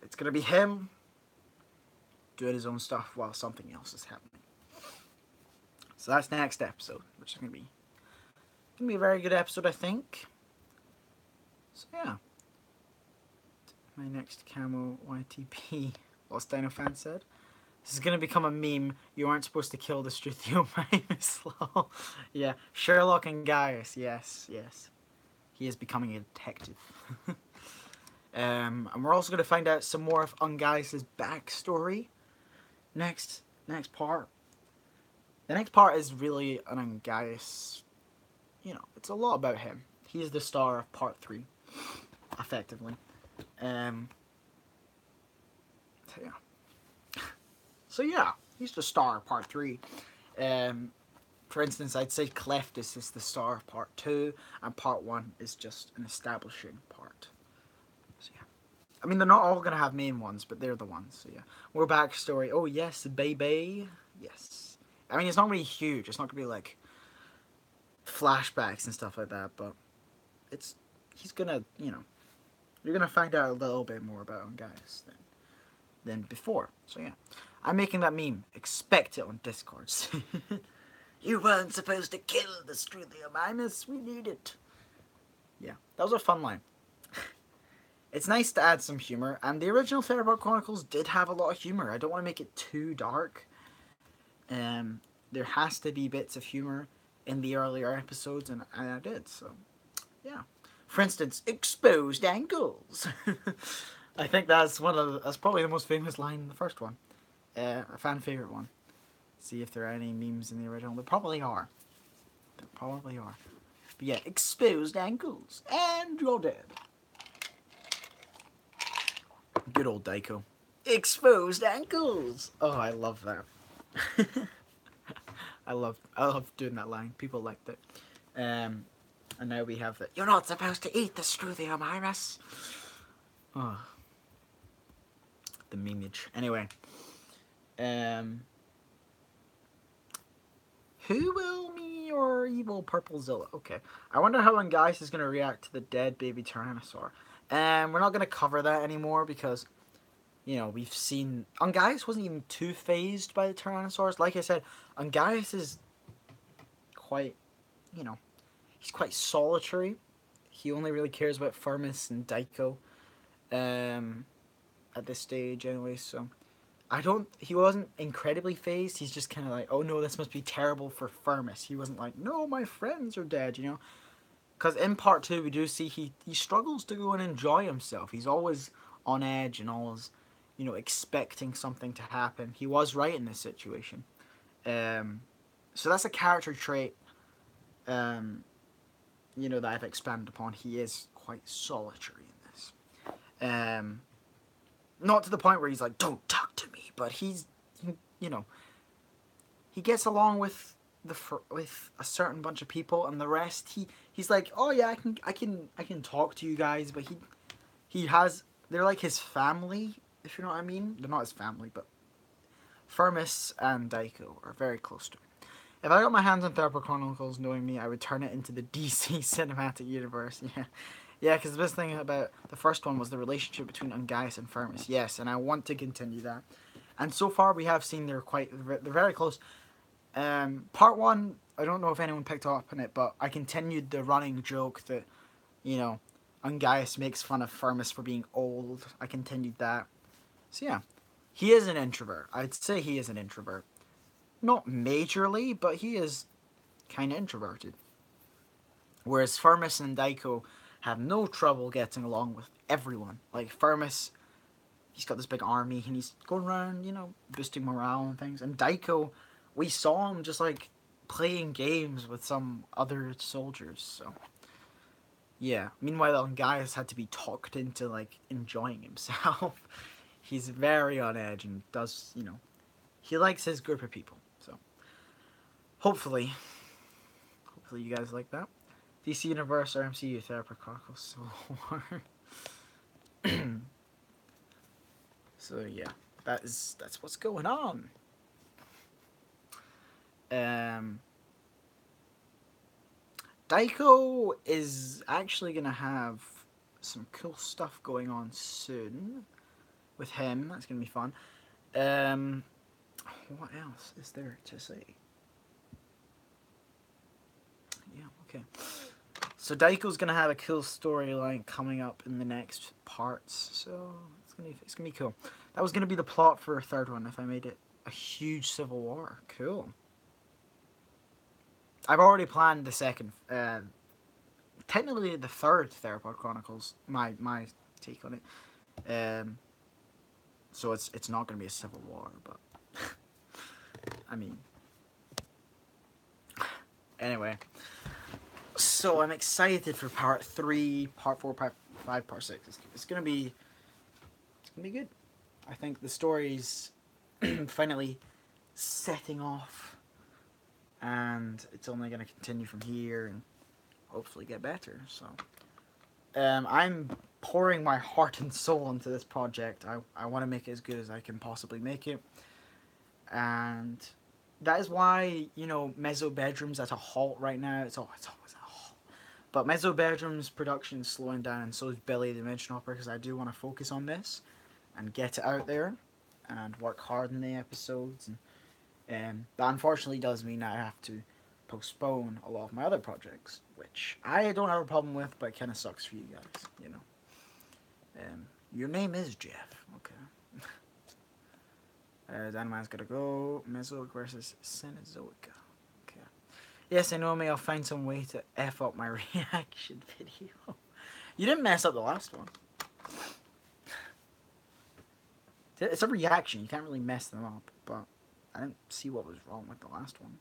it's going to be him doing his own stuff while something else is happening. So that's next episode, which is going to be a very good episode, I think. So yeah. My next camo YTP, Lost Dino fan said. This is going to become a meme. You aren't supposed to kill the Struthiomimus. Lol. Yeah, Sherlock and Gaius. Yes. He is becoming a detective. And we're also going to find out some more of Ungaius' backstory. Next part. The next part is really an Ungaius. It's a lot about him. He's the star of part 3, effectively. So yeah, he's the star of part 3. For instance, I'd say Cleftus is the star of part 2, and part 1 is just an establishing part. So yeah. I mean, they're not all going to have main ones, but they're the ones, so yeah. More backstory. Oh yes, baby. Yes. I mean, it's not really huge. It's not going to be like, flashbacks and stuff like that. But he's gonna, you're gonna find out a little bit more about him, guys, than before. So yeah, I'm making that meme. Expect it on Discord. You weren't supposed to kill the Struthiomimus. We need it. Yeah, that was a fun line. It's nice to add some humor, and the original Theropod Chronicles did have a lot of humor. I don't want to make it too dark. There has to be bits of humor in the earlier episodes, and I did, so yeah. For instance, exposed ankles. I think that's probably the most famous line in the first one. A fan favorite one. See if there are any memes in the original. There probably are. But yeah, exposed ankles, and you're dead. Good old Daiko. Exposed ankles. Oh, I love that. I love doing that line. People liked it. And now we have the, you're not supposed to eat the Struthiomimus. Oh. The memeage. Anyway. Who will me or evil Purple Zilla? Okay. I wonder how Ungeis is going to react to the dead baby Tyrannosaur. And we're not going to cover that anymore because, we've seen... Ungeis wasn't even too phased by the Tyrannosaurs. Like I said, Ungeis is quite, he's quite solitary. He only really cares about Firmus and Daiko at this stage anyway, so... he wasn't incredibly phased. He's just kind of like, oh no, this must be terrible for Firmus. He wasn't like, no, my friends are dead, Because in part 2, we do see he struggles to go and enjoy himself. He's always on edge and always, expecting something to happen. He was right in this situation. So that's a character trait, that I've expanded upon. He is quite solitary in this. Not to the point where he's like, don't talk to me, but he gets along with a certain bunch of people, and the rest he's like, oh yeah, I can talk to you guys, but they're like his family, if you know what I mean. They're not his family, but Firmus and Daiko are very close to him. If I got my hands on Theropod Chronicles, knowing me, I would turn it into the DC cinematic universe. Yeah, because the best thing about the first one was the relationship between Ungeis and Firmus. Yes, and I want to continue that. And so far, we have seen they're very close. Part 1, I don't know if anyone picked up on it, but I continued the running joke that, Ungeis makes fun of Firmus for being old. I continued that. So yeah, he is an introvert. I'd say he is an introvert. Not majorly, but he is kind of introverted. Whereas Firmus and Daiko have no trouble getting along with everyone. Like Firmus, he's got this big army and he's going around, boosting morale and things. And Daiko, we saw him just like playing games with some other soldiers. So yeah. Meanwhile, Ungeis had to be talked into like enjoying himself. He's very on edge and does, he likes his group of people. So hopefully you guys like that. DC Universe or MCU Theropod Chronicles Civil War. So yeah, that's what's going on. Daiko is actually gonna have some cool stuff going on soon with him. That's gonna be fun. What else is there to say? Yeah, okay. So Daiko's gonna have a cool storyline coming up in the next parts, so it's gonna be cool. That was gonna be the plot for a third one if I made it a huge civil war. Cool. I've already planned the second, technically the third Theropod Chronicles. My take on it. So it's not gonna be a civil war, but I mean, anyway. So I'm excited for part 3, part 4, part 5, part 6. It's gonna be good. I think the story's finally setting off, and it's only gonna continue from here and hopefully get better. So I'm pouring my heart and soul into this project. I want to make it as good as I can possibly make it, and that is why, you know, Mezzo Bedroom's at a halt right now. It's always at a halt. But Mezzo Bedroom's production is slowing down, and so is Billy the Dimension Opera, because I do want to focus on this and get it out there and work hard in the episodes. And that unfortunately does mean I have to postpone a lot of my other projects, which I don't have a problem with, but it kind of sucks for you guys, you know. Your name is Jeff. Okay. Dynamite's gotta go. Mesozoic versus Cenozoic. Okay. Yes, I know me. I'll find some way to F up my reaction video. You didn't mess up the last one. It's a reaction. You can't really mess them up, but I didn't see what was wrong with the last one.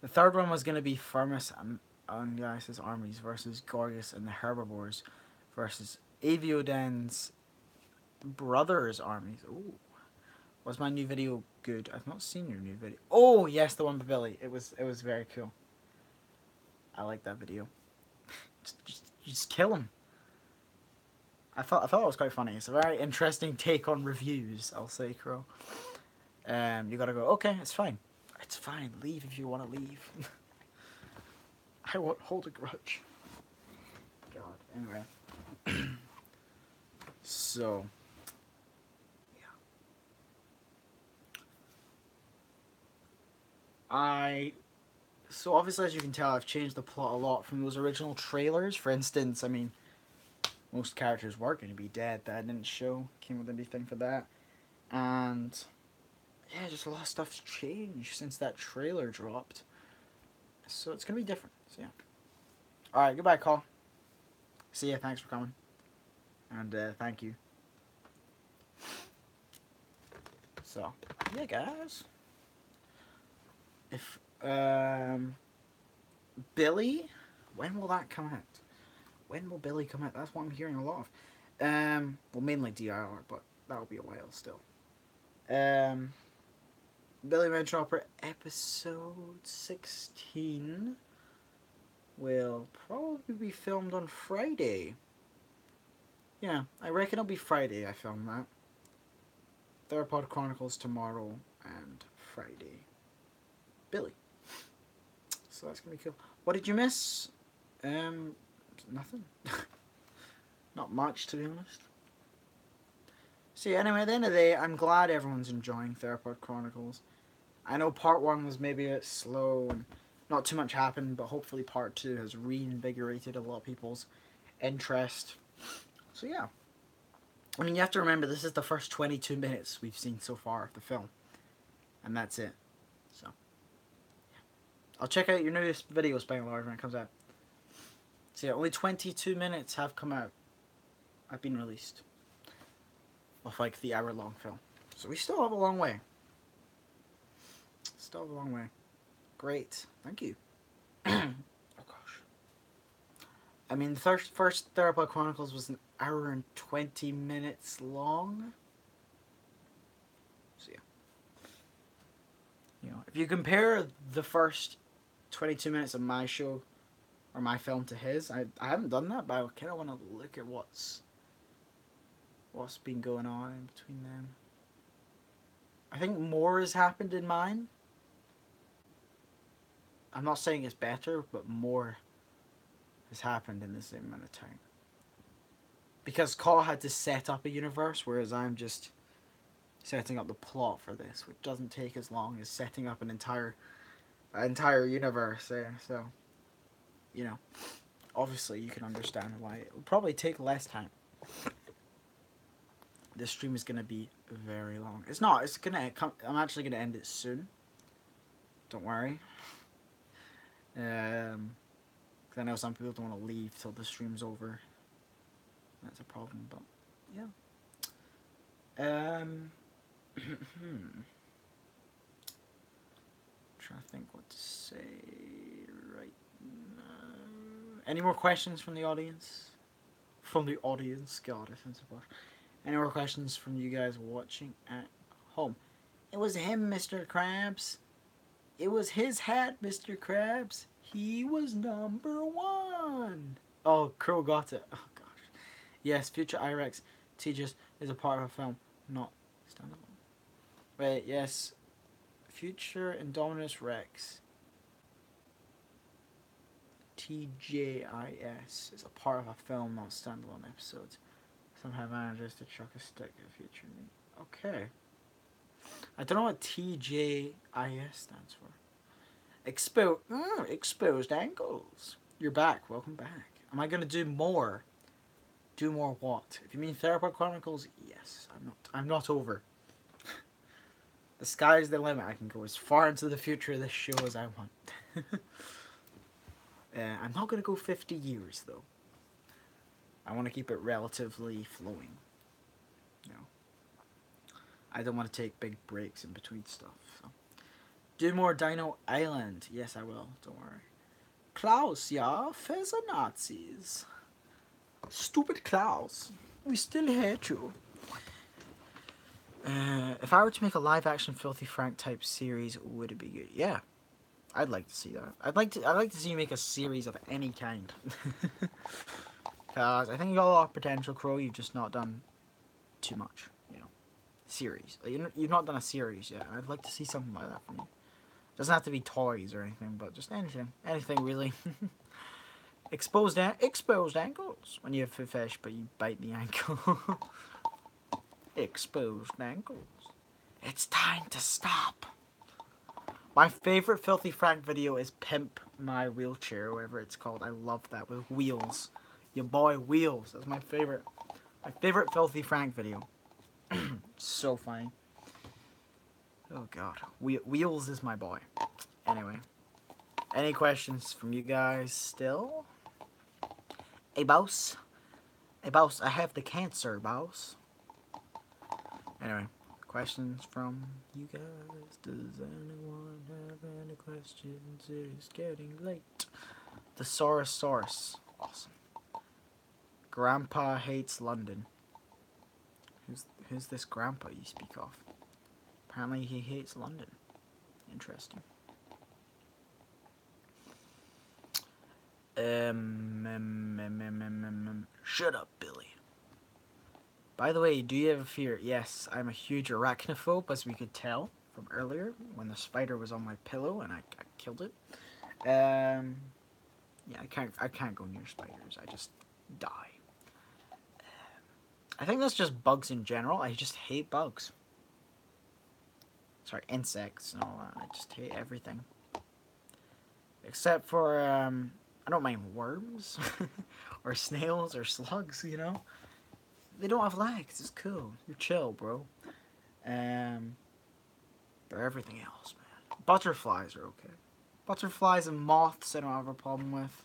The third one was going to be Firmus and Angias' armies versus Gorgas and the herbivores versus Avioden's brothers' armies. Ooh. Was my new video good? I've not seen your new video. Oh, yes, the one with Billy. It was very cool. I like that video. just kill him. I thought it was quite funny. It's a very interesting take on reviews, I'll say, Crow. You gotta go, okay, it's fine. It's fine. Leave if you want to leave. I won't hold a grudge. God. Anyway. So. Yeah. So obviously, as you can tell, I've changed the plot a lot from those original trailers. For instance, I mean, most characters were going to be dead. That didn't show. Came with anything for that. And yeah, just a lot of stuff's changed since that trailer dropped. So it's going to be different. So yeah. Alright, goodbye, Call. See ya, thanks for coming. And thank you. So, yeah, guys. If, Billy? When will that come out? When will Billy come out? That's what I'm hearing a lot of. Well, mainly DIR, but that'll be a while still. Billy Dimension Opera episode 16 will probably be filmed on Friday. Yeah, I reckon it'll be Friday I film that. Theropod Chronicles tomorrow and Friday. Billy. So that's gonna be cool. What did you miss? Nothing. Not much, to be honest. So yeah, anyway, at the end of the day, I'm glad everyone's enjoying Theropod Chronicles. I know part 1 was maybe a bit slow and not too much happened, but hopefully part 2 has reinvigorated a lot of people's interest. So yeah. I mean, you have to remember, this is the first 22 minutes we've seen so far of the film. And that's it. So, yeah. I'll check out your newest video, Spanglard, when it comes out. So yeah, only 22 minutes have come out. Have been released. Of like the hour-long film. So we still have a long way. Still have a long way. Great. Thank you. Oh gosh. I mean, the first Theropod Chronicles was an hour and 20 minutes long. So yeah. You know, if you compare the first 22 minutes of my show or my film to his, I haven't done that, but I kind of want to look at what's been going on in between them. I think more has happened in mine. I'm not saying it's better, but more has happened in the same amount of time. Because Call had to set up a universe, whereas I'm just setting up the plot for this, which doesn't take as long as setting up an entire universe there. So, you know, obviously you can understand why it will probably take less time. This stream is gonna be very long. It's not. It's gonna come. I'm actually gonna end it soon. Don't worry. Because I know some people don't want to leave till the stream's over. That's a problem, but yeah. Trying to think what to say right now. Any more questions from the audience? From the audience, God, I sense a Any more questions from you guys watching at home? It was him, Mr. Krabs. It was his hat, Mr. Krabs. He was number 1. Oh, Crow got it. Oh, gosh. Yes, future IREX teaches is a part of a film, not standalone. Wait, yes. Future Indominus Rex. TJIS is a part of a film, not standalone episodes. Somehow manages to chuck a stick at future meat. Okay. I don't know what TJIS stands for. Exposed ankles. You're back. Welcome back. Am I gonna do more? Do more what? If you mean Theropod Chronicles, yes. I'm not over. The sky's the limit. I can go as far into the future of this show as I want. I'm not gonna go 50 years though. I want to keep it relatively flowing. You know, I don't want to take big breaks in between stuff. So. Do more Dino Island. Yes, I will. Don't worry. Klaus, ja, Feather Nazis. Stupid Klaus. We still hate you. If I were to make a live-action Filthy Frank type series, would it be good? Yeah, I'd like to see that. I'd like to see you make a series of any kind. Because I think you got a lot of potential, Crow. You've just not done too much, you know. Series. You've not done a series yet. I'd like to see something like that from you. Doesn't have to be toys or anything, but just anything. Anything, really. Exposed ankles. When you have foot fetish, but you bite the ankle. Exposed ankles. It's time to stop. My favorite Filthy Frank video is Pimp My Wheelchair, or whatever it's called. I love that, with Wheels. Your boy Wheels. That's my favorite. My favorite Filthy Frank video. So funny. Oh god. Wheels is my boy. Anyway. Any questions from you guys still? Hey, boss. Hey, boss, I have the cancer, boss. Anyway. Questions from you guys? Does anyone have any questions? It's getting late. Thesaurus. Awesome. Grandpa hates London. Who's this grandpa you speak of? Apparently he hates London. Interesting. Shut up, Billy. By the way, do you have a fear? Yes, I'm a huge arachnophobe, as we could tell from earlier when the spider was on my pillow and I killed it. Yeah, I can't go near spiders. I just die. I think that's just bugs in general. I just hate bugs. Sorry, insects. No, I just hate everything. Except for, I don't mind worms. Or snails or slugs, you know? They don't have legs. It's cool. You're chill, bro. But everything else, man. Butterflies are okay. Butterflies and moths I don't have a problem with.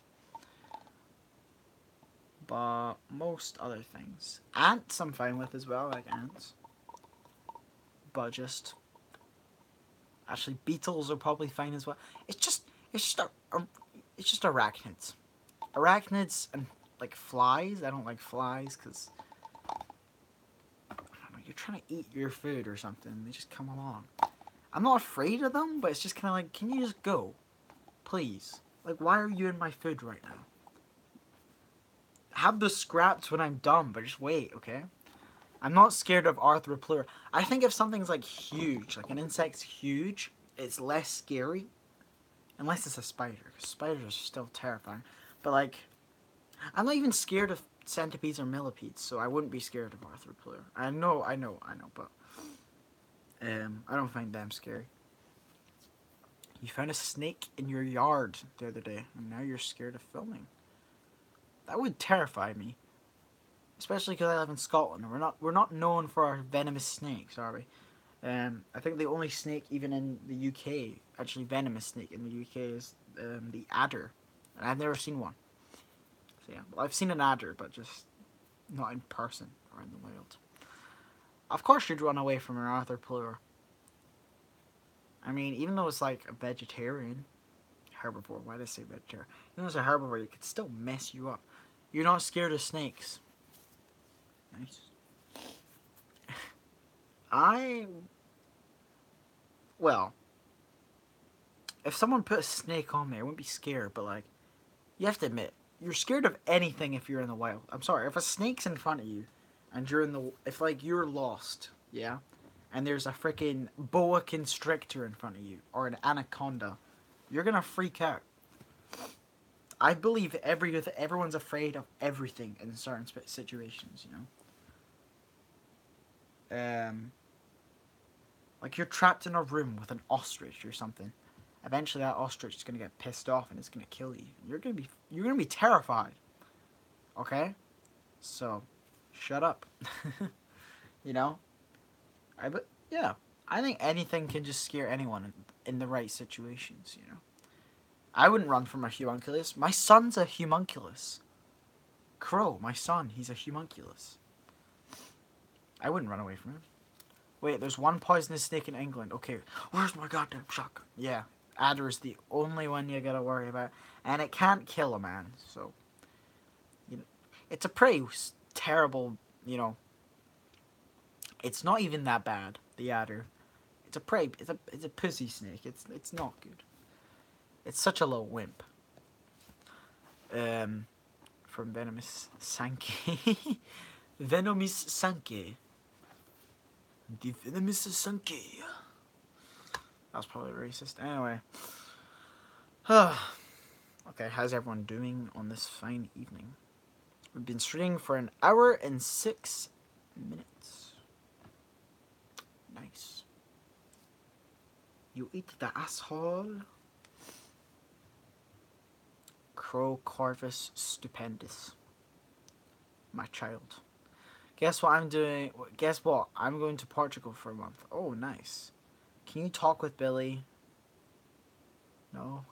But most other things. Ants I'm fine with as well. I like ants. But just... Actually, beetles are probably fine as well. It's just arachnids. Arachnids and, like, flies. I don't like flies because... You're trying to eat your food or something. They just come along. I'm not afraid of them, but it's just kind of like, can you just go? Please. Like, why are you in my food right now? Have the scraps when I'm done, but just wait, okay? I'm not scared of Arthropleura. I think if something's, like, huge, like an insect's huge, it's less scary. Unless it's a spider, because spiders are still terrifying. But, like, I'm not even scared of centipedes or millipedes, so I wouldn't be scared of Arthropleura. I know, but I don't find them scary. You found a snake in your yard the other day, and now you're scared of filming. That would terrify me, especially because I live in Scotland. We're not known for our venomous snakes, are we? I think the only snake, even in the UK, actually venomous snake in the UK, is the adder, and I've never seen one. So yeah, well, I've seen an adder, but just not in person or in the wild. Of course you'd run away from an Arthropleura. I mean, even though it's like a vegetarian, herbivore, why did I say vegetarian? Even though it's a herbivore, it could still mess you up. You're not scared of snakes. Nice. Well, if someone put a snake on me, I wouldn't be scared, but like, you have to admit, you're scared of anything if you're in the wild. I'm sorry, if a snake's in front of you, and you're in the if like you're lost, yeah, and there's a freaking boa constrictor in front of you or an anaconda, you're gonna freak out. I believe everyone's afraid of everything in certain situations. Like you're trapped in a room with an ostrich or something. Eventually, that ostrich is gonna get pissed off and it's gonna kill you. You're gonna be terrified. Okay, so shut up. you know, but yeah, I think anything can just scare anyone in the right situations. I wouldn't run from a homunculus. My son's a homunculus. Crow, my son, he's a homunculus. I wouldn't run away from him. Wait, there's one poisonous snake in England. Okay, where's my goddamn shotgun? Yeah, adder is the only one you gotta worry about, and it can't kill a man. So, it's a pretty terrible. It's not even that bad. The adder, it's a pussy snake. It's not good. It's such a little wimp. From Venomous Sankey. Venomous Sankey. The Venomous Sankey. That was probably racist. Anyway. Okay, how's everyone doing on this fine evening? We've been streaming for 1 hour and 6 minutes. Nice. You eat the asshole. Crow Corvus stupendous. My child. Guess what I'm doing? Guess what? I'm going to Portugal for a month. Oh, nice. Can you talk with Billy? No.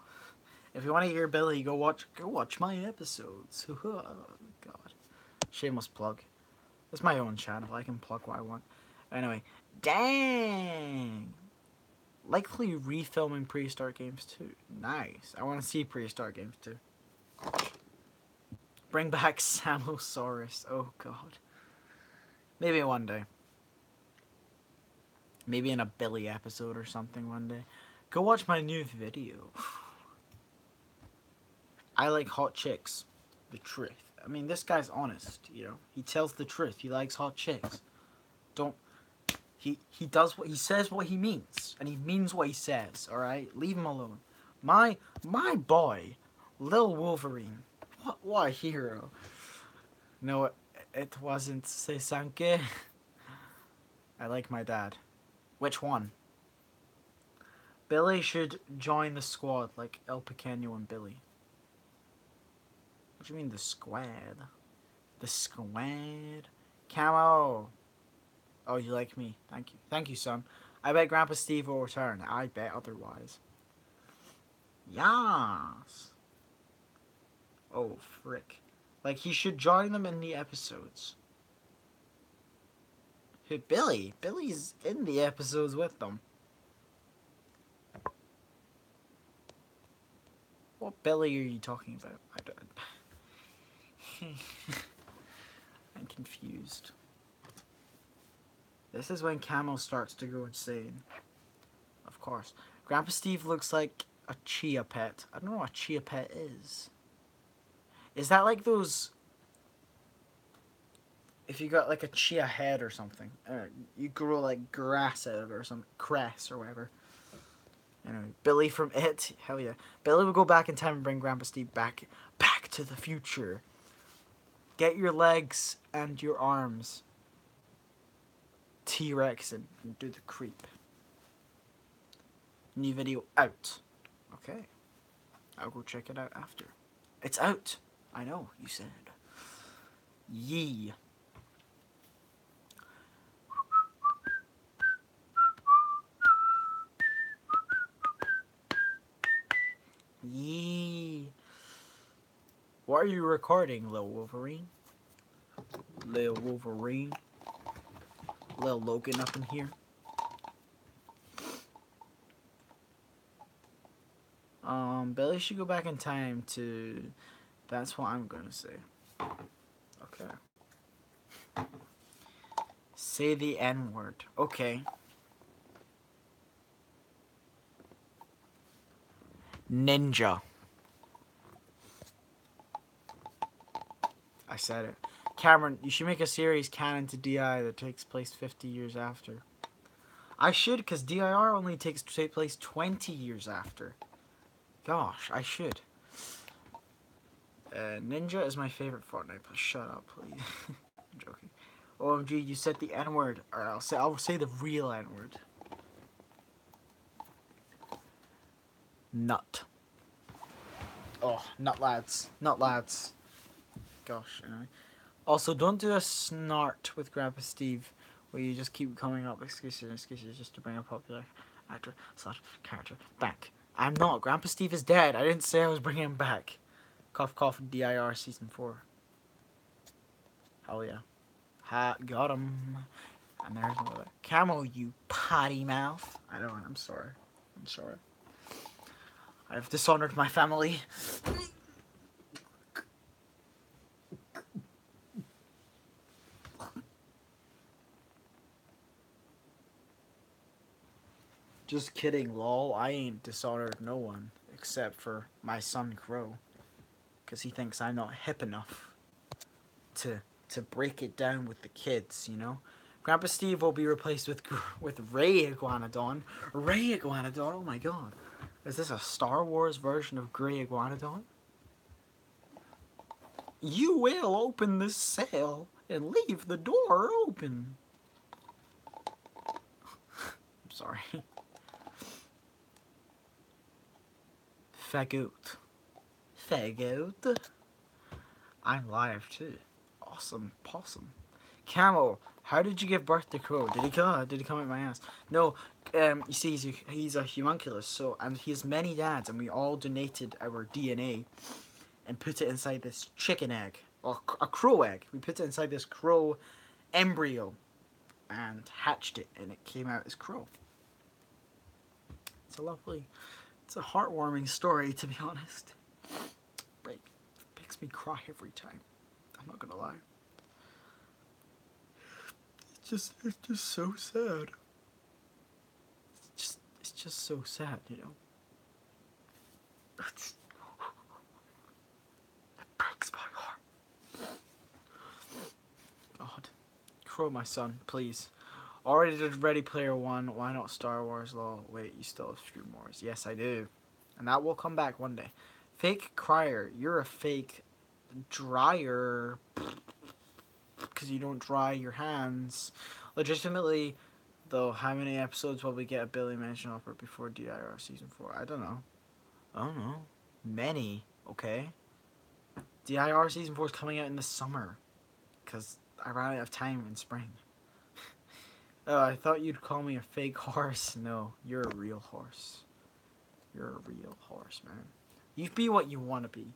If you want to hear Billy, go watch my episodes. Oh, God. Shameless plug. It's my own channel. I can plug what I want. Anyway. Dang. Likely refilming Prehistoric Games 2. Nice. I want to see Prehistoric Games 2. Bring back Samosaurus. Oh, God. Maybe one day. Maybe in a Billy episode or something one day. Go watch my new video. I like hot chicks. The truth. I mean, this guy's honest, He tells the truth. He likes hot chicks. He does what he says what he means. And he means what he says, alright? Leave him alone. My boy, Lil Wolverine. What a hero. No, it wasn't Sesanke. I like my dad. Which one? Billy should join the squad like El Pequeño and Billy. What do you mean the squad? The squad? Camo! Oh, you like me. Thank you. Thank you, son. I bet Grandpa Steve will return. I bet otherwise. Yas! Oh, frick. Like, he should join them in the episodes. Who, Billy? Billy's in the episodes with them. What Billy are you talking about? I don't... I'm confused. This is when Camo starts to go insane. Of course. Grandpa Steve looks like a chia pet. I don't know what a chia pet is. Is that like those... If you got like a chia head or something. You grow like grass out of it or some cress or whatever. Anyway, Billy from It. Hell yeah. Billy will go back in time and bring Grandpa Steve back to the future. Get your legs and your arms. T-Rex and do the creep. New video out. Okay. I'll go check it out after. It's out. I know, you said. Yee. Yee. What are you recording, Lil Wolverine? Lil Wolverine. Lil Logan up in here. Billy should go back in time to... That's what I'm gonna say. Okay. Say the N-word. Okay. Ninja. I said it. Cameron, you should make a series canon to DI that takes place 50 years after. I should, because DIR only takes place 20 years after. Gosh, I should. Ninja is my favorite Fortnite player. Shut up, please. I'm joking. OMG, you said the N-word. Or I'll say the real N-word. Nut. Oh, nut lads. Nut lads. Gosh, anyway. Also, don't do a snart with Grandpa Steve, where you just keep coming up excuses and excuses just to bring a popular actor / character back. I'm not. Grandpa Steve is dead. I didn't say I was bringing him back. Cough, cough, DIR season 4. Hell yeah. Ha, got him. And there's another. Camo, you potty mouth. I don't. I'm sorry. I'm sorry. I've dishonored my family. Just kidding, lol. I ain't dishonored no one except for my son Crow, because he thinks I'm not hip enough to break it down with the kids, you know. Grandpa Steve will be replaced with Ray Iguanodon. Ray Iguanodon. Oh my god, is this a Star Wars version of Gray Iguanodon? You will open this cell and leave the door open. I'm sorry. Fagoot. Fagoot. I'm live too. Awesome possum. Camel, how did you give birth to Crow? Did he come? Did he come at my ass? No. You see, he's a homunculus, so and he has many dads, and we all donated our DNA and put it inside this chicken egg or a crow egg. We put it inside this crow embryo and hatched it, and it came out as Crow. It's a lovely, it's a heartwarming story, to be honest. It makes me cry every time. I'm not gonna lie. It's just so sad. It's just so sad, you know. It breaks my heart. God, Crow, my son, please. Already did Ready Player One. Why not Star Wars? Lol. Wait, you still have Stream Wars? Yes, I do, and that will come back one day. Fake crier, you're a fake dryer because you don't dry your hands. Legitimately, though, how many episodes will we get a Billy Mansion offer before DIR season 4? I don't know. Many. Okay. DIR season 4 is coming out in the summer because I ran out of time in spring. Oh, I thought you'd call me a fake horse. No, you're a real horse. You're a real horse, man. You be what you want to be.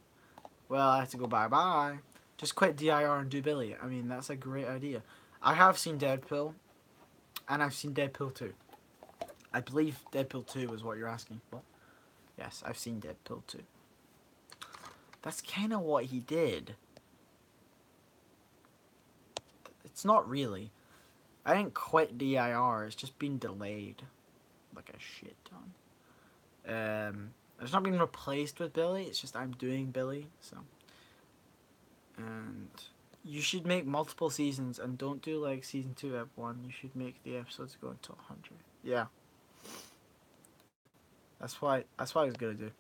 Well, I have to go bye-bye. Just quit DIR and do Billy. I mean, that's a great idea. I have seen Deadpool, and I've seen Deadpool 2. I believe Deadpool 2 is what you're asking for. Yes, I've seen Deadpool 2. That's kind of what he did. It's not really. I didn't quit DIR. It's just been delayed. Like a shit ton. It's not being replaced with Billy. It's just I'm doing Billy. So. And you should make multiple seasons and don't do like season 2 ep 1. You should make the episodes go until 100. Yeah. That's what I was gonna do.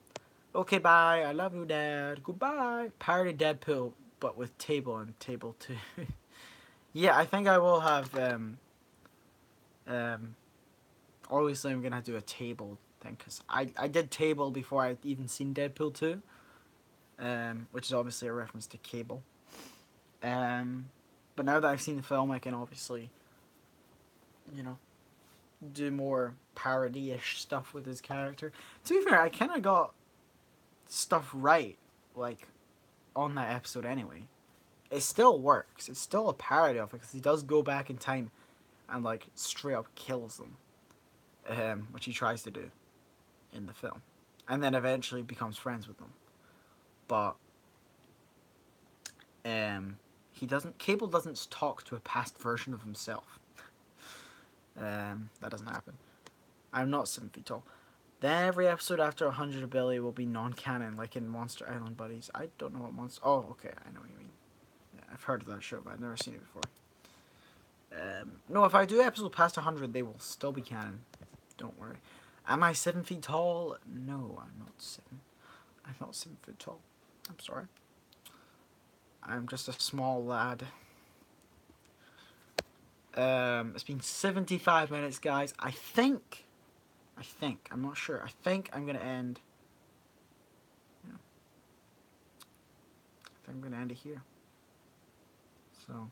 Okay, bye. I love you, Dad. Goodbye. Parody Deadpool, but with Table and Table 2. Yeah, I think I will have obviously I'm gonna do a Table thing because I did Table before I'd even seen Deadpool 2. Which is obviously a reference to Cable. But now that I've seen the film, I can obviously, you know, do more parody-ish stuff with his character. To be fair, I kind of got stuff right, like, on that episode anyway. It still works. It's still a parody of it, because he does go back in time and, like, straight up kills them. Which he tries to do in the film. And then eventually becomes friends with them. But Cable doesn't talk to a past version of himself. That doesn't happen. I'm not 7 feet tall. Then every episode after 100 of Billy will be non-canon, like in Monster Island Buddies. I don't know what Monster... Oh, okay, I know what you mean. I've heard of that show, but I've never seen it before. No, if I do episode past 100, they will still be canon. Don't worry. Am I 7 feet tall? No, I'm not 7. I'm not 7 foot tall. I'm sorry. I'm just a small lad. It's been 75 minutes, guys. I think, I'm not sure. I think I'm going to end. I think I'm going to end it here. So,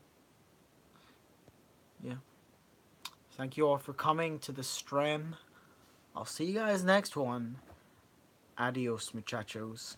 yeah. Thank you all for coming to the stream. I'll see you guys next one. Adios, muchachos.